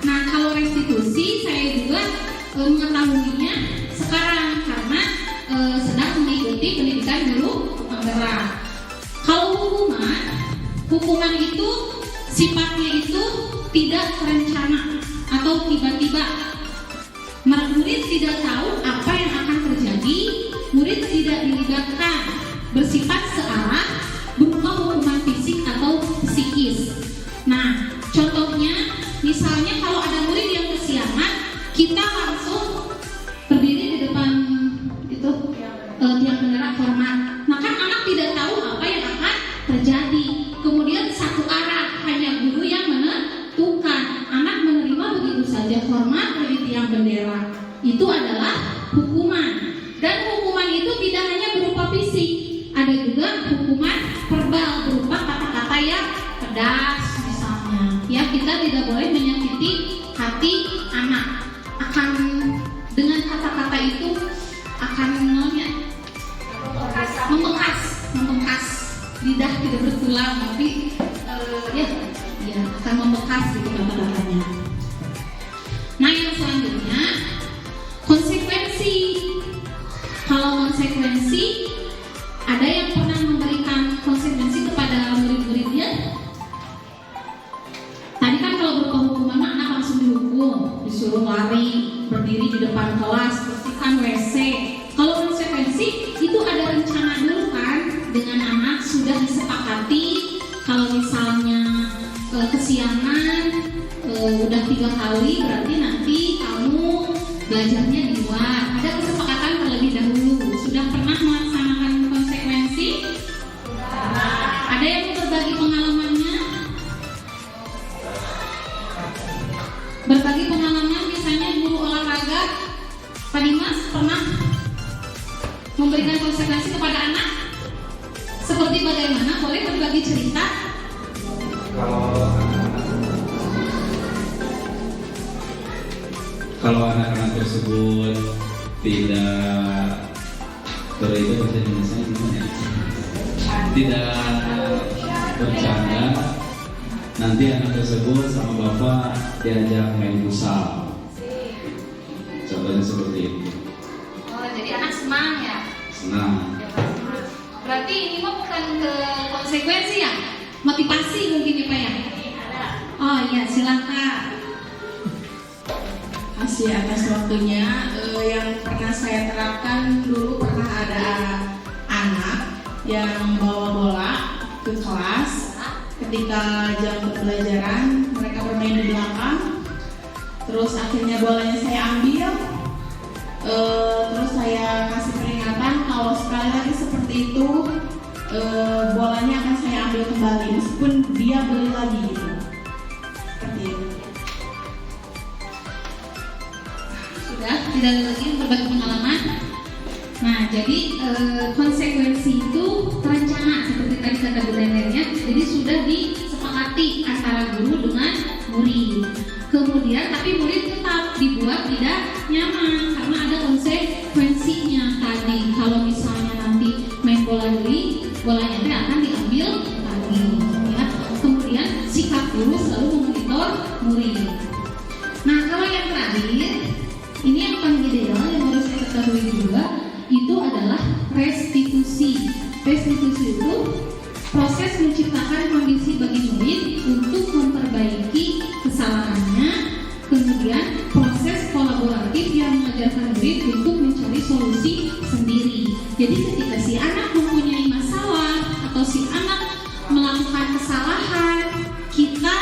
Nah, kalau restitusi saya juga mengetahuinya sekarang karena sedang mengikuti pendidikan guru penggerak. Kalau hukuman itu sifatnya itu tidak terencana atau tiba-tiba. Murid tidak tahu apa yang akan terjadi, murid tidak dilibatkan, bersifat searah, berupa hukuman fisik atau psikis. Nah, contohnya, misalnya kalau ada murid yang kesiangan, kita langsung berdiri di depan itu tiang bendera hormat. Nah, kan anak tidak tahu apa yang akan terjadi. Kemudian satu arah, hanya guru yang menentukan. Anak menerima begitu saja hormat dari tiang bendera. Itu adalah hukuman. Dan hukuman itu tidak hanya berupa fisik, ada juga hukuman verbal berupa kata-kata yang pedas misalnya. Ya, kita tidak boleh menyakiti hati anak. Akan dengan kata-kata itu akan membekas lidah tidak bertulang, tapi ya akan membekas gitu kata-katanya. Nah, yang selanjutnya konsekuensi. Kalau konsekuensi, ada yang pernah memberikan konsekuensi kepada murid-muridnya? Tadi kan kalau berupa hukuman anak langsung dihukum, disuruh lari, berdiri di depan kelas, bersihkan WC. Kalau konsekuensi itu ada rencana dulu kan, dengan anak sudah disepakati. Kalau misalnya kesiangan udah 3 kali, berarti nanti kamu belajarnya di luar. Ada kesepakatan terlebih dahulu. Sudah pernah melaksanakan konsekuensi? Ada yang mau berbagi pengalamannya? Berbagi pengalaman misalnya guru olahraga, Pak Dimas pernah memberikan konsekuensi kepada anak? Seperti bagaimana? Boleh berbagi cerita? Kalau anak-anak tersebut tidak tidak bercanda, nanti anak tersebut sama bapak diajak main futsal. Contohnya seperti itu. Oh, jadi anak senang ya? Senang. Berarti ini mah bukan ke konsekuensi ya? Motivasi mungkin ya Pak ya? Oh iya, silakan. Masih atas waktunya. Yang pernah saya terapkan dulu, pernah ada anak yang bawa bola ke kelas. Ketika jam pembelajaran, mereka bermain di belakang. Terus akhirnya bolanya saya ambil. Terus saya kasih peringatan kalau sekali lagi seperti itu, bolanya akan saya ambil kembali meskipun dia beli lagi gitu. Seperti itu. Sudah, tidak ada lagi berbagi pengalaman. Nah, jadi konsekuensi itu terencana seperti tadi kata Bu Nenernya. Jadi sudah disepakati antara guru dengan murid. Kemudian tapi murid tetap dibuat tidak nyaman karena ada konsekuensinya tadi. Kalau misalnya nanti main bola dulu, bolanya akan diambil lagi. Ya. Kemudian sikap guru selalu memonitor murid. Nah, kalau yang terakhir, ini yang paling ideal yang harus saya ketahui juga, itu adalah restitusi. Restitusi itu proses menciptakan kondisi bagi murid untuk memperbaiki kesalahannya, kemudian proses kolaboratif yang mengajarkan murid untuk mencari solusi sendiri. Jadi ketika si anak mempunyai masalah atau si anak melakukan kesalahan, kita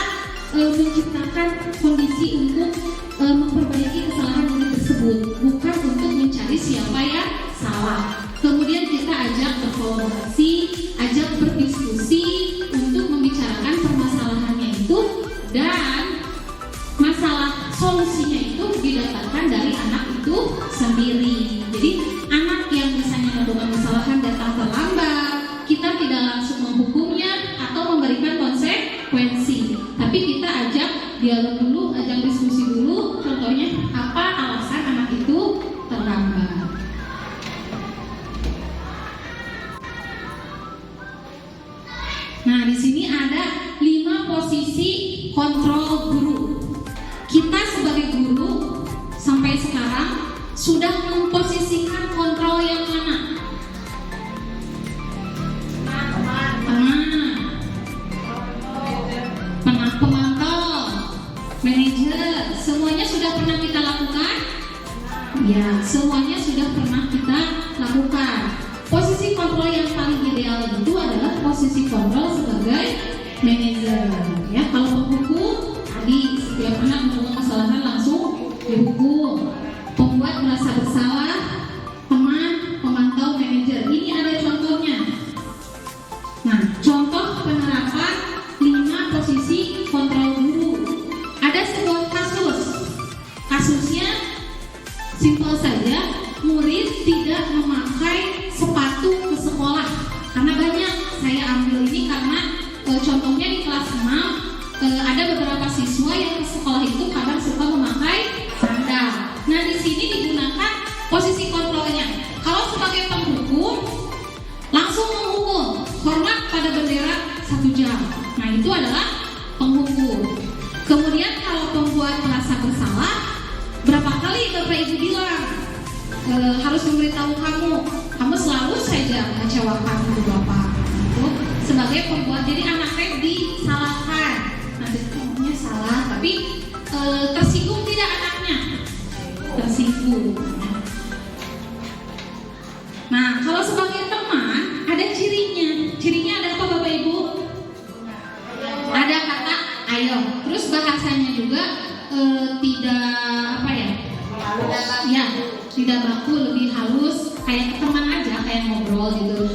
menciptakan kondisi untuk memperbaiki kesalahan murid tersebut, bukan untuk mencari siapa yang salah. Kemudian kita ajak berkolaborasi, ajak berdiskusi untuk membicarakan permasalahannya itu, dan masalah solusinya itu didapatkan dari anak itu sendiri. Jadi anak yang misalnya melakukan kesalahan datang terlambat, kita tidak langsung menghukumnya atau memberikan konsekuensi, tapi kita ajak dialog dulu, ajak diskusi dulu. Contohnya apa alasan anak itu terlambat. Nah, di sini ada 5 posisi kontrol guru. Kita sebagai guru sampai sekarang sudah memposisikan kontrol yang mana? Pemantau, manajer, semuanya sudah pernah kita lakukan? Ya, semuanya sudah pernah kita lakukan. Posisi kontrol yang paling ideal itu adalah posisi kontrol sebagai manajer. Ya, kalau penghukum tadi setiap anak melakukan kesalahan langsung dihukum. Pembuat merasa bersalah, teman, pemantau, manajer. Ini ada contohnya. Nah, contoh penerapan 5 posisi kontrol guru. Ada sebuah kasus. Kasusnya simpel saja, murid tidak memakai sepatu ke sekolah. Karena banyak, saya ambil ini karena contohnya di kelas 6 ada beberapa siswa yang ke sekolah itu kadang suka memakai sandal. Nah, di sini digunakan posisi kontrolnya. Kalau sebagai penghukum langsung menghukum, hormat pada bendera 1 jam. Nah, itu adalah penghukum. Kemudian kalau pembuat merasa bersalah, berapa kali Bapak Ibu bilang harus memberitahu kamu selalu saja mengecewakan ibu bapak. Itu sebagai pembuat, jadi anaknya disalahkan. Nanti kamunya salah, tapi tersinggung tidak anaknya? Tersinggung. Nah, kalau sebagai teman ada cirinya. Cirinya ada apa Bapak Ibu? Ada kata ayo. Terus bahasanya juga tidak apa ya? Ya, tidak baku, lebih halus, kayak teman aja, kayak ngobrol gitu.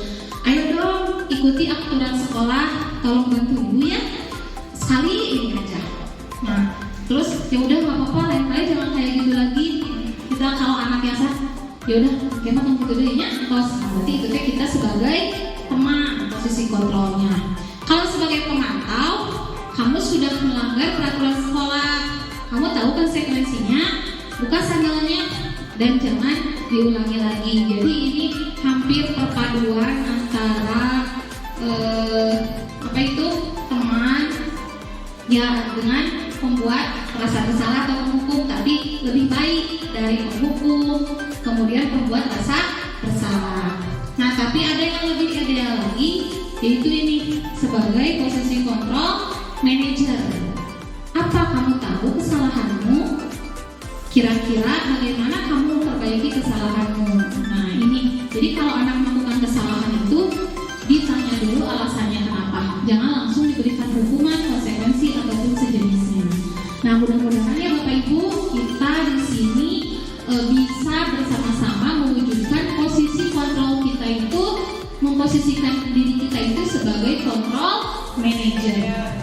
Ayo dong, ikuti aturan sekolah, tolong bantu ibu ya. Sekali ini aja. Nah, terus ya udah nggak apa-apa, lain kali jangan kayak gitu lagi. Kita kalau anak yang sah, ya udah, kita tunggu dulu ya. Terus berarti itu kita sebagai teman, posisi kontrolnya. Kalau sebagai pemantau, kamu sudah melanggar peraturan sekolah. Kamu tahu konsekuensinya, buka sandalnya dan jangan diulangi lagi. Jadi ini hampir perpaduan antara apa itu teman ya dengan pembuat merasa bersalah atau penghukum. Tadi lebih baik dari penghukum, kemudian pembuat merasa bersalah. Nah, tapi ada yang lebih ideal lagi, yaitu ini sebagai posisi kontrol manajer. Apa kamu tahu kesalahanmu? Kira-kira bagaimana kamu memperbaiki kesalahanmu? Nah, ini. Jadi kalau anak melakukan kesalahan itu ditanya dulu alasannya kenapa. Jangan langsung diberikan hukuman, konsekuensi ataupun sejenisnya. Nah, mudah-mudahan ya Bapak Ibu, kita di sini bisa bersama-sama mewujudkan posisi kontrol kita itu, memposisikan diri kita itu sebagai kontrol manager.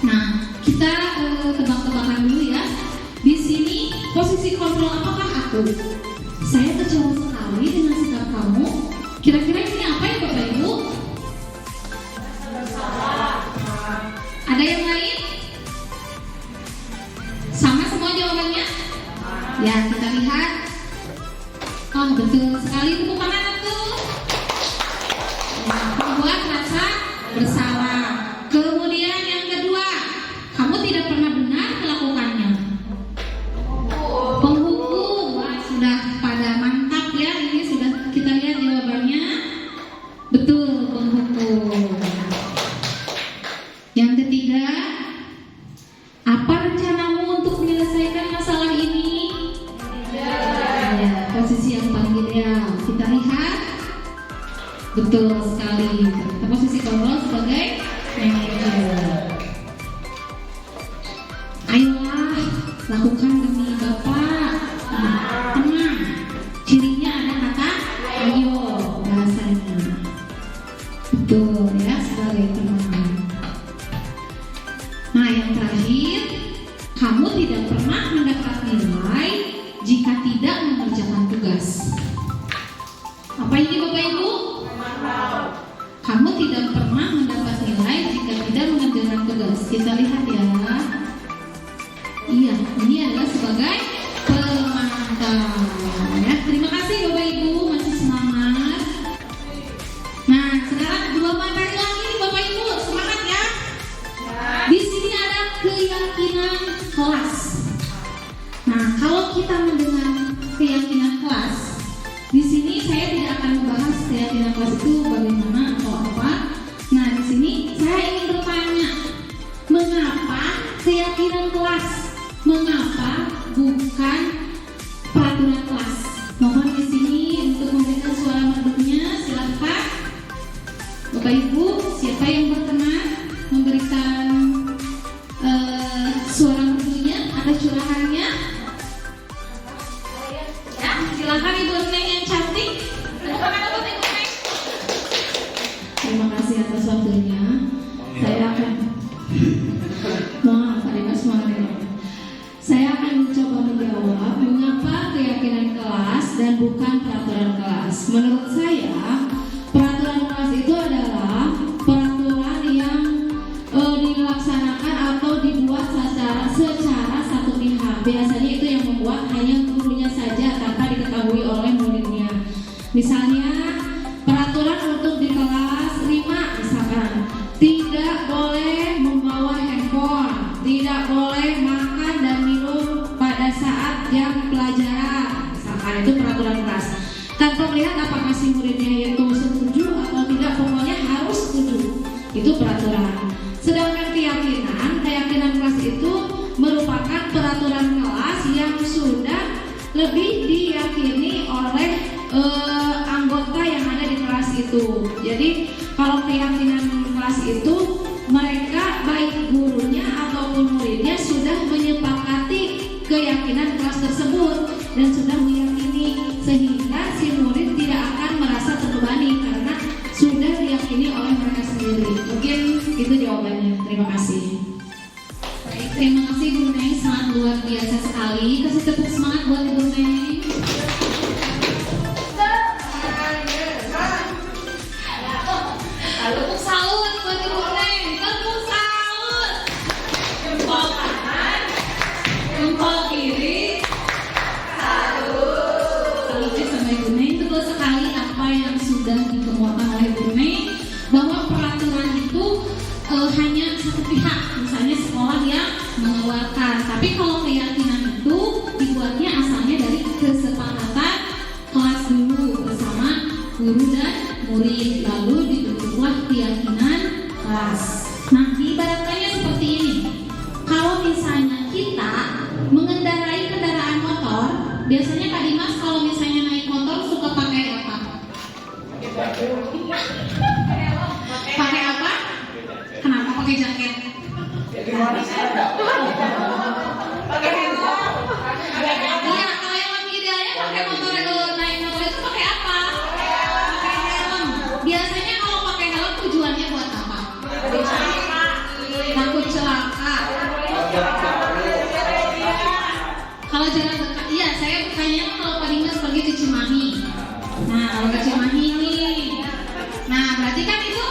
Nah, kita tebak-tebakan dulu ya. Di sini posisi kontrol apakah aku? Saya kecewa sekali dengan sikap kamu. Kira-kira ini apa ya Bapak Ibu? Ada yang lain? Sama semua jawabannya? Ya, kita lihat. Oh, betul sekali, tepuk tangan tuh. Membuat rasa bersalah. Kemudian yang kedua, kamu tidak pernah benar melakukannya. Penghukum, wah, sudah pada mantap ya. Ini sudah kita lihat jawabannya. Betul, penghukum. Yang ketiga, apa rencanamu untuk menyelesaikan masalah ini? Ya, posisi yang paling ideal. Kita lihat. Betul sekali. Posisi kontrol sebagai manajer. Ayolah, lakukan demi Bapak. Nah, tenang. Cirinya ada kata ayo bahasanya. Betul ya, sebagai teman. Nah, yang terakhir, kamu tidak pernah mendapat nilai jika tidak mengerjakan tugas. Apa ini Bapak Ibu? Kamu tidak pernah mendapat nilai jika tidak mengerjakan tugas. Kita lihat ya. Iya, ini adalah sebagai pemantau. Ya, terima kasih Bapak Ibu, masih semangat. Nah, sekarang 2 materi lagi Bapak Ibu, semangat ya. kelas. Nah, kalau kita mendengar keyakinan kelas, di sini saya tidak akan membahas keyakinan kelas itu bagaimana atau apa. Nah, di sini saya ingin bertanya, mengapa keyakinan kelas? Mengapa bukan peraturan kelas? Mohon di sini untuk memberikan suara merdunya, silakan. Bapak Ibu, siapa yang berkenan memberikan suara merdunya atau curahannya? Ya, silakan Ibu Neng yang cantik. Terima kasih atas waktunya. Saya akan maaf, Pak semangat. Saya akan mencoba menjawab mengapa keyakinan kelas dan bukan peraturan kelas. Menurut saya, peraturan kelas itu adalah peraturan yang dilaksanakan atau dibuat secara satu pihak. Biasanya itu yang membuat hanya gurunya saja tanpa diketahui oleh muridnya. Misalnya, peraturan untuk di kelas 5 misalkan tidak boleh membawa handphone, tidak boleh makan dan minum pada saat jam pelajaran. Misalkan itu peraturan kelas. Tanpa melihat apakah si muridnya itu setuju atau tidak, pokoknya harus setuju. Itu peraturan. Sedangkan keyakinan kelas itu merupakan peraturan kelas yang sudah lebih diyakini oleh anggota yang ada di kelas itu. Jadi kalau keyakinan kelas itu, mereka baik gurunya ataupun muridnya sudah menyepakati keyakinan kelas tersebut dan sudah meyakini, sehingga si murid tidak akan merasa terbebani karena sudah diyakini oleh mereka sendiri. Mungkin itu jawabannya. Terima kasih. Baik, terima kasih Bu Neng, sangat luar biasa sekali. Kasih tepuk semangat buat Bu Neng. Tepuk salut buat Bu Neng. Tepuk salut. Jempol kanan, jempol kiri. Salutnya sama Bu Neng. Betul sekali apa yang sudah dikemukakan oleh Bu Neng, bahwa peraturan itu hanya satu pihak, misalnya sekolah yang mengeluarkan. Tapi kalau keyakinan itu dibuatnya asalnya dari kesepakatan kelas dulu bersama guru dan murid, lalu dibentuklah keyakinan kelas. Nah, diibaratkannya seperti ini. Kalau misalnya kita mengendarai kendaraan motor, biasanya Kak Dimas kalau misalnya naik motor suka pakai apa? Pakai apa? Kenapa pakai jaket? Pakai helm. Iya, kalau yang lebih idealnya pakai motor, naik motor itu pakai apa? Pakai helm. Biasanya kalau pakai helm tujuannya buat apa? Takut celaka. Kalau jalan dekat, iya saya bertanya kalau Pak Dimas pergi ke Cimahi. Nah, kalau ke Cimahi nih, nah berarti kan itu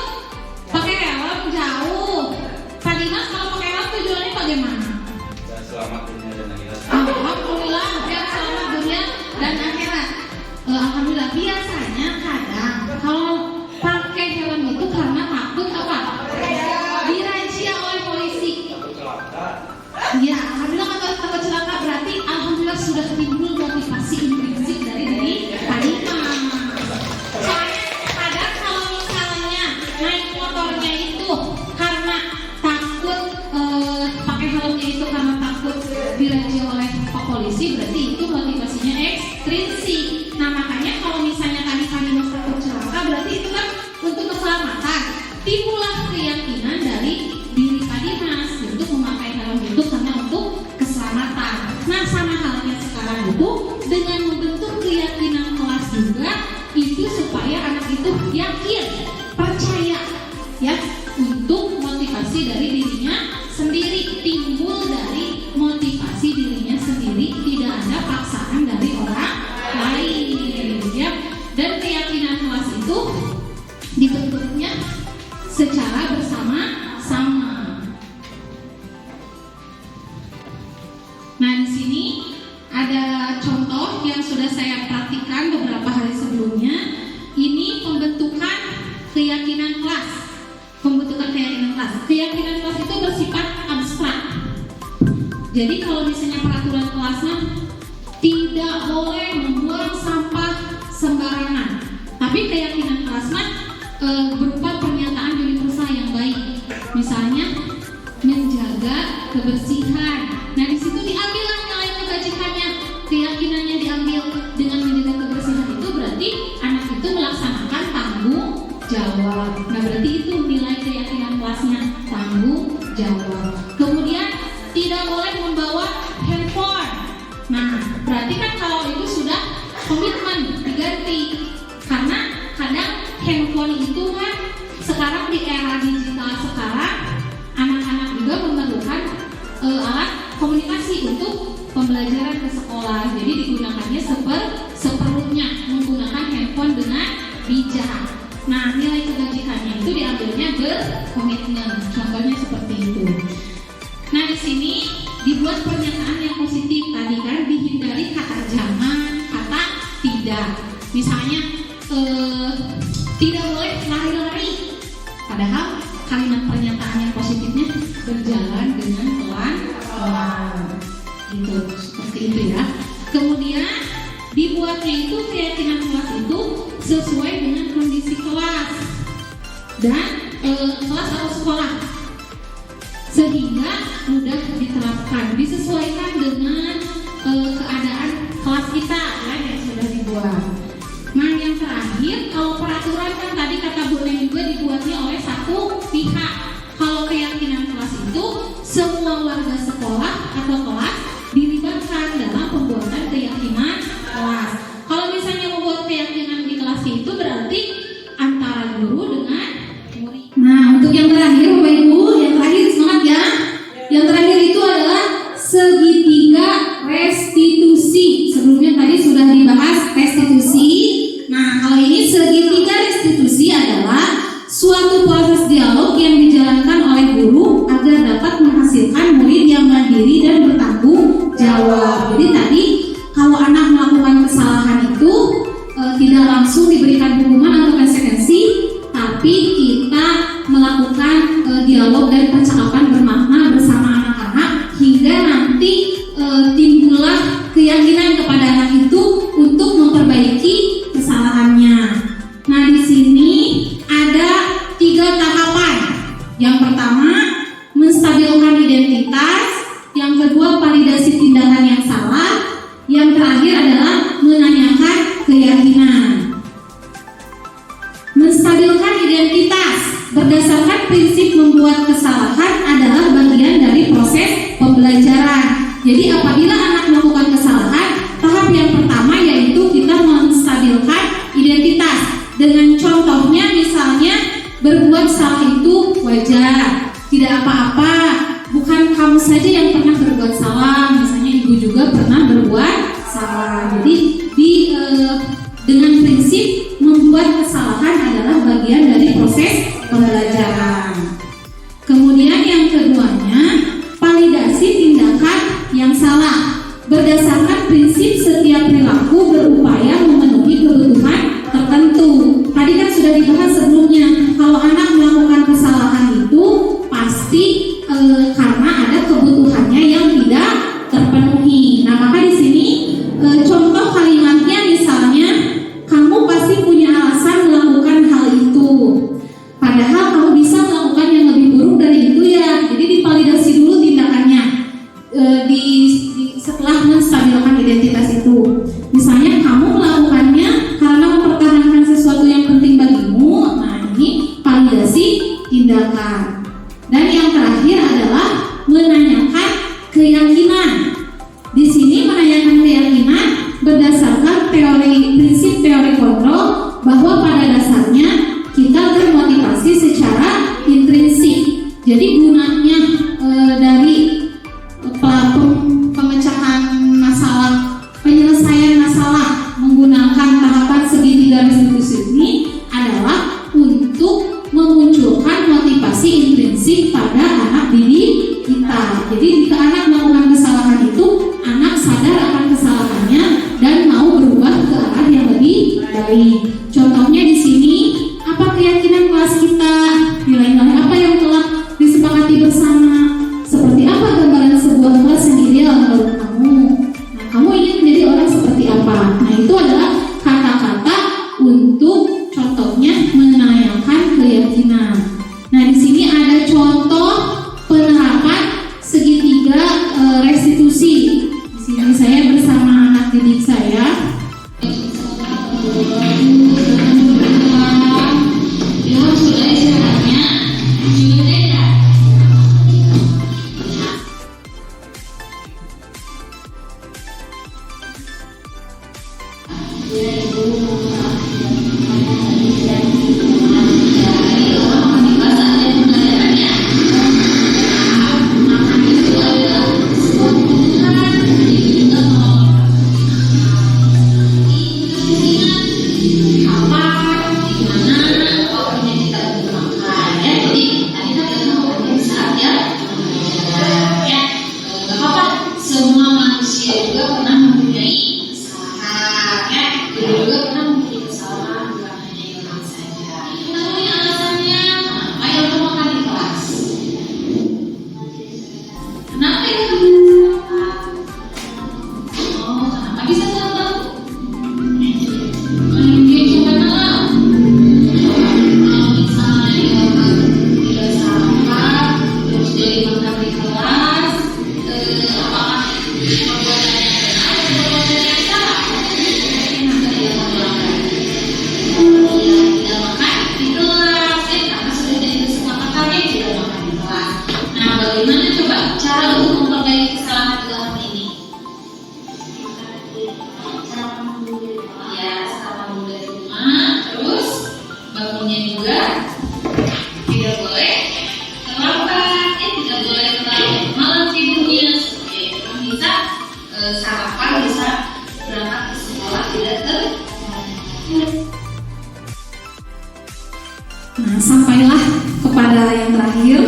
pakai helm jauh. Pak Dimas kalau pakai helm tujuannya bagaimana? Selamat dunia dan akhirat. Alhamdulillah, biar selamat dunia dan akhirat. Alhamdulillah, biasanya kadang kalau pakai helm itu karena takut apa? Dirazia oleh polisi. Ya, alhamdulillah kalau takut celaka berarti alhamdulillah sudah timbul motivasi intrinsik dari diri Pak Dimas. Soalnya kadang kalau misalnya naik motornya itu karena takut pakai helmnya itu karena takut dirazia oleh Pak Polisi, berarti itu motivasinya ekstrinsik. Nah makanya kalau misalnya tadi Pak Dimas takut celaka, berarti itu kan untuk keselamatan. Timbullah keyakinan dari diri Pak Dimas untuk memakai helm itu karena untuk keselamatan. Nah sama halnya sekarang itu dengan membentuk keyakinan kelas juga itu supaya anak itu yakin, percaya ya, untuk motivasi dari dirinya sendiri, timbul dari motivasi dirinya sendiri, tidak ada paksaan dari orang lain ya. Dan keyakinan kelas itu dibentuknya secara bersama-sama. Nah, di sini ada contoh yang sudah saya praktikkan beberapa hari sebelumnya. Ini pembentukan keyakinan kelas. Pembentukan keyakinan kelas. Keyakinan kelas itu bersifat abstrak. Jadi kalau misalnya peraturan kelasnya tidak boleh membuang sampah sembarangan. Tapi keyakinan kelasnya berupa pernyataan dari perusahaan yang baik. Misalnya menjaga kebersihan. Nah di situ diambillah nilai kebajikannya, keyakinannya diambil dengan menjaga kebersihan itu berarti anak itu melaksanakan tanggung jawab. Nah berarti itu nilai keyakinan kelasnya, tanggung jawab. Kemudian tidak boleh membawa handphone. Nah berarti kan kalau itu sudah komitmen diganti, karena kadang handphone itu kan sekarang di era digital sekarang anak-anak juga memerlukan alat komunikasi untuk pembelajaran ke sekolah. Jadi digunakannya seperlunya, menggunakan handphone dengan bijak. Nah nilai kebajikannya itu diambilnya berkomitmen. Contohnya seperti itu. Nah di sini dibuat pernyataan yang positif tadi kan, dihindari kata jangan, kata tidak. Misalnya tidak boleh lari-lari. Padahal kalimat pernyataan yang positifnya berjalan dengan pelan-pelan. Gitu, seperti itu ya. Kemudian dibuatnya itu keyakinan kelas itu sesuai dengan kondisi kelas dan kelas atau sekolah, sehingga mudah diterapkan, disesuaikan dengan keadaan kelas kita ya, yang sudah dibuat. Nah yang terakhir, kalau peraturan kan tadi kata Bu Neng juga dibuatnya oleh satu pihak. Kalau keyakinan kelas itu semua warga sekolah atau kelas dilibatkan dalam pembuatan keyakinan kelas. Kalau misalnya membuat keyakinan di kelas itu berarti antara guru dengan murid. Nah, untuk yang terakhir Bapak Ibu, yang terakhir semangat ya. Yang terakhir itu adalah segitiga restitusi. Sebelumnya tadi sudah dibahas restitusi. Nah, kalau ini segitiga restitusi adalah suatu proses dialog yang dijalankan oleh guru agar dapat menghasilkan murid yang mandiri dan bertanggung jawab. Jadi tadi kalau anak melakukan kesalahan itu tidak langsung diberikan hukuman atau konsekuensi, tapi kita melakukan dialog dan percakapan bermakna bersama anak-anak hingga nanti timbullah keyakinan kepada anak itu untuk memperbaiki kesalahannya. Nah di sini ada 3 tahapan. Yang pertama menstabilkan identitas, yang kedua validasi tindakan yang salah, yang terakhir adalah menanyakan keyakinan. Menstabilkan identitas berdasarkan prinsip membuat kesalahan adalah bagian dari proses pembelajaran. Jadi apabila anak melakukan kesalahan, tahap yang pertama yaitu kita menstabilkan identitas. Dengan contohnya misalnya berbuat salah itu wajar, tidak apa-apa, bukan kamu saja yang pernah berbuat salah, misalnya ibu juga pernah berbuat salah. Jadi dengan prinsip membuat kesalahan adalah bagian dari proses pembelajaran. Kemudian yang keduanya validasi tindakan yang salah. Berdasarkan prinsip setiap perilaku berupaya memenuhi kebutuhan tertentu. Tadi kan sudah dibahas sebelumnya, kalau anak melakukan kesalahan itu pasti karena ada kebutuhannya yang tidak terpenuhi. Nah maka di sini contoh kalimatnya misalnya, kamu pasti punya alasan melakukan hal itu, padahal kamu bisa melakukan yang lebih buruk dari itu ya. Jadi divalidasi dulu tindakannya setelah menstabilkan identitas itu. Misalnya kamu melakukannya karena mempertahankan sesuatu yang penting bagimu. Nah ini validasi tindakan. Dan yang terakhir adalah menanyakan keyakinan. Di sini menanyakan keyakinan berdasarkan prinsip teori kontrol, bahwa pada dasarnya kita termotivasi secara intrinsik. Jadi gunanya dari penyelesaian masalah menggunakan tahapan segitiga restitusi ini adalah untuk memunculkan motivasi intrinsik pada anak didik kita. Jadi jika anak melakukan kesalahan itu, anak sadar akan kesalahannya dan mau berubah ke arah yang lebih baik. Contohnya di sini, apa keyakinan kelas kita, nilai-nilai apa yang telah disepakati bersama, seperti apa gambaran sebuah kelas yang ideal di kelas, apakah perbuatan yang benar atau perbuatan yang salah, mungkin akan dilakukan. Yang tidak makan di kelas, karena sudah jadi kesepakatannya tidak makan di kelas. Nah, bagaimana coba cara untuk memperbaiki kesalahan ini? Ya, sarapan dulu dari rumah, terus bangunnya juga tidak boleh terlambat, tidak boleh terlalu malam tidurnya. Supaya bisa sarapan, bisa berangkat ke sekolah tidak terlambat. Nah, sampailah kepada yang terakhir.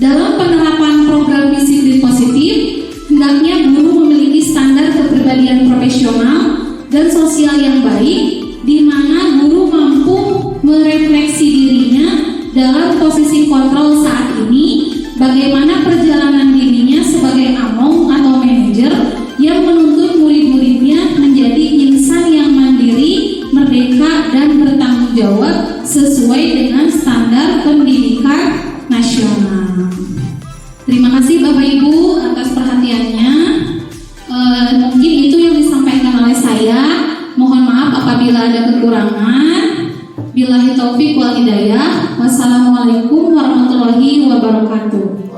Dalam penerapan program disiplin positif, hendaknya guru memiliki standar kepribadian profesional dan sosial yang baik, di mana guru mampu merefleksi dirinya dalam posisi kontrol saat ini, bagaimana perjalanan dirinya sebagai among atau manajer yang menuntut murid-muridnya menjadi insan yang mandiri, merdeka, dan bertanggung jawab sesuai dengan standar pendidikan nasional. Terima kasih Bapak Ibu atas perhatiannya. Mungkin itu yang disampaikan oleh saya. Mohon maaf apabila ada kekurangan. Billahi taufiq wal hidayah. Wassalamualaikum warahmatullahi wabarakatuh.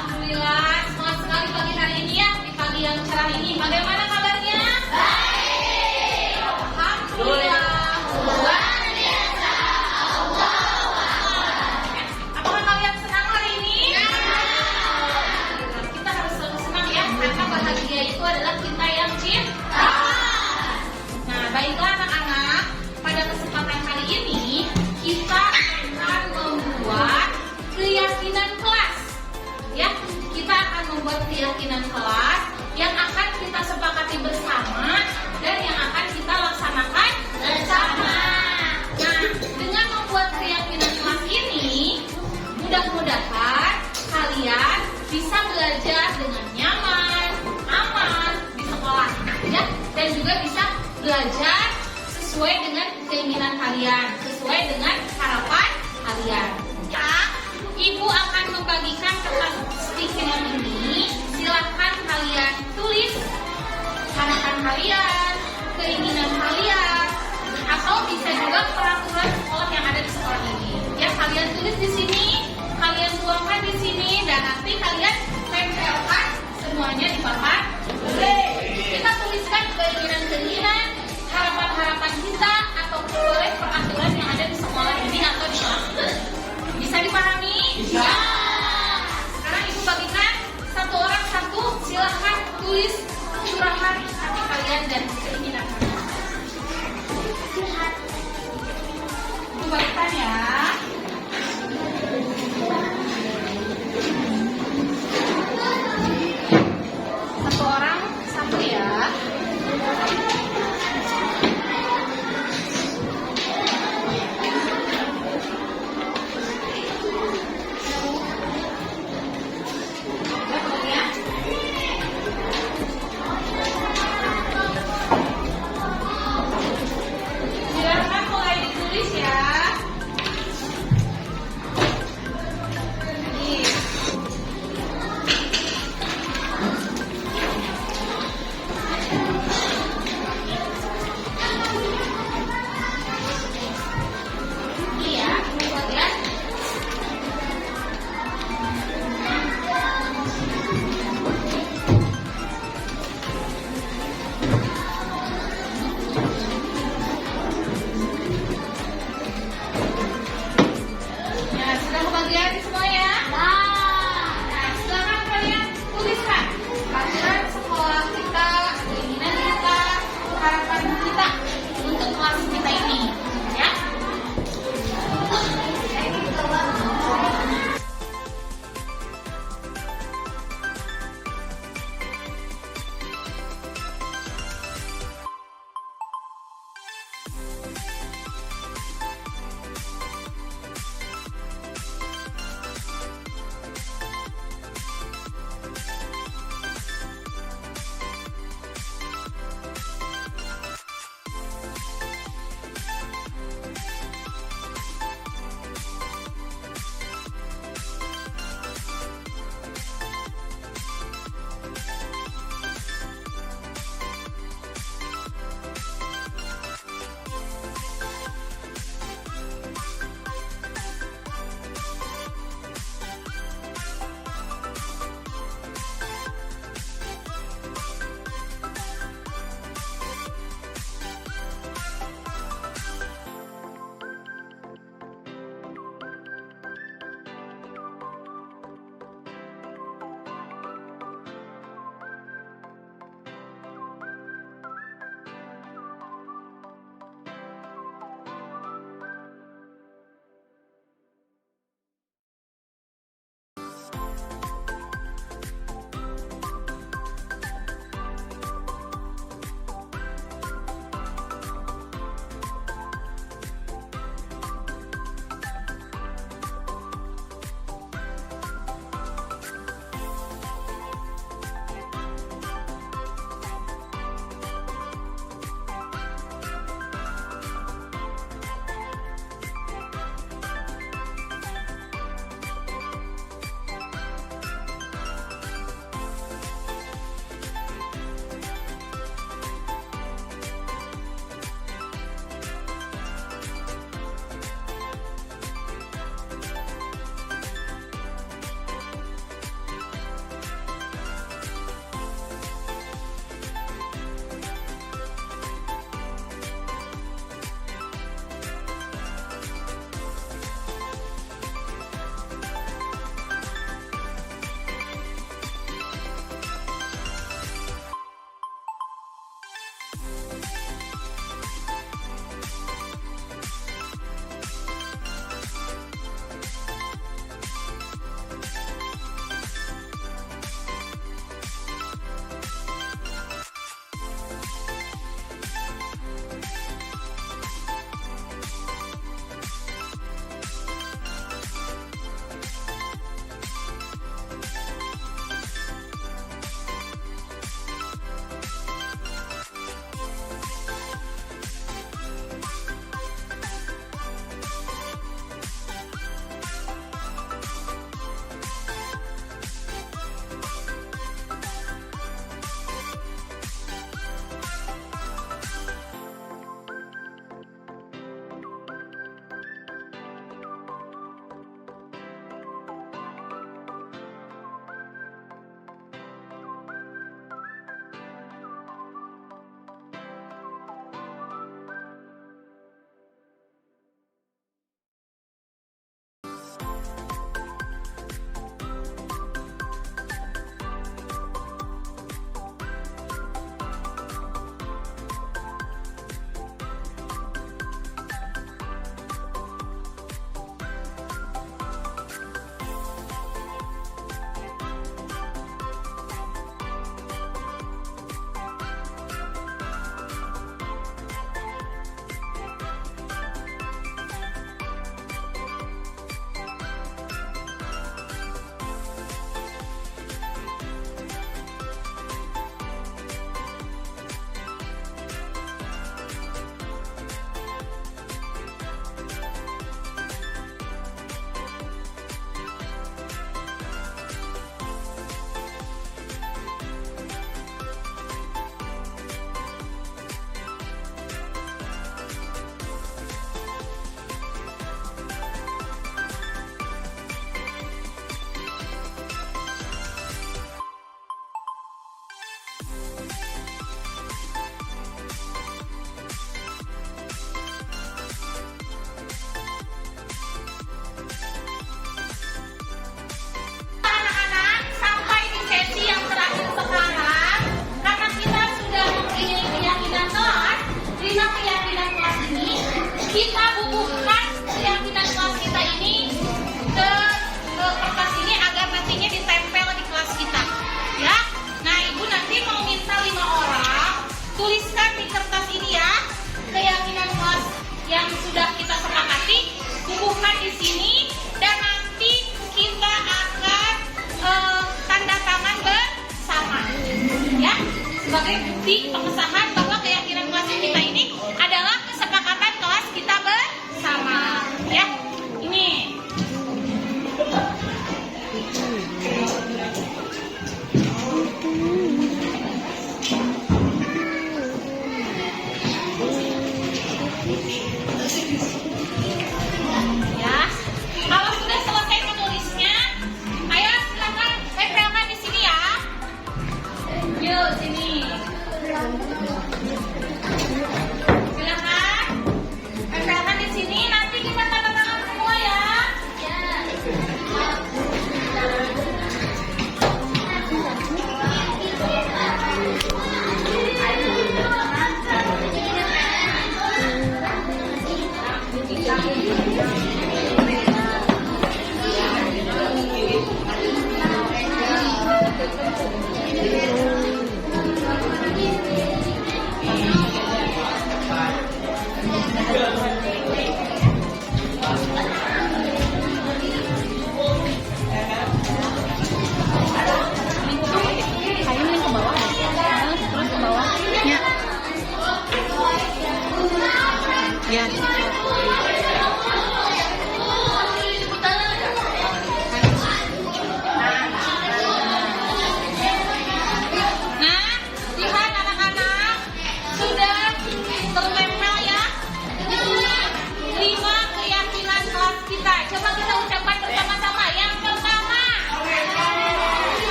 Alhamdulillah, semangat sekali pagi hari ini ya, di pagi yang cerah ini. Bagaimana kabarnya? Baik. Alhamdulillah. Luar biasa. Apakah kalian senang hari ini? Kita harus selalu senang ya, karena bahagia itu adalah kita yang cinta. Nah, baiklah anak-anak, pada kesempatan kali ini kita akan membuat keyakinan kelas. Ya, kita akan membuat keyakinan kelas yang akan kita sepakati bersama dan yang akan kita laksanakan bersama. Nah, dengan membuat keyakinan kelas ini, mudah-mudahan kalian bisa belajar dengan nyaman, aman di sekolah, ya, dan juga bisa belajar sesuai dengan keinginan kalian, sesuai dengan harapan kalian. Ya, Ibu akan membagikan kertas stiker ini. Silahkan kalian tulis harapan kalian, keinginan kalian, atau bisa juga peraturan sekolah yang ada di sekolah ini. Ya, kalian tulis di sini, kalian tuangkan di sini, dan nanti kalian tempelkan semuanya di papan. Kita tuliskan keinginan-keinginan, harapan-harapan kita, atau boleh peraturan yang ada di sekolah ini atau di kelas. Bisa dipahami? Ya. Sekarang Ibu bagikan satu orang satu. Silahkan tulis curahan hati kalian dan keinginan kalian. Ibu bagikan ya. Satu orang satu ya.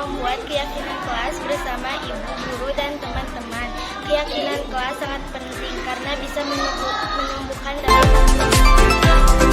membuat keyakinan kelas bersama ibu, guru, dan teman-teman. Keyakinan kelas sangat penting karena bisa menumbuhkan dalam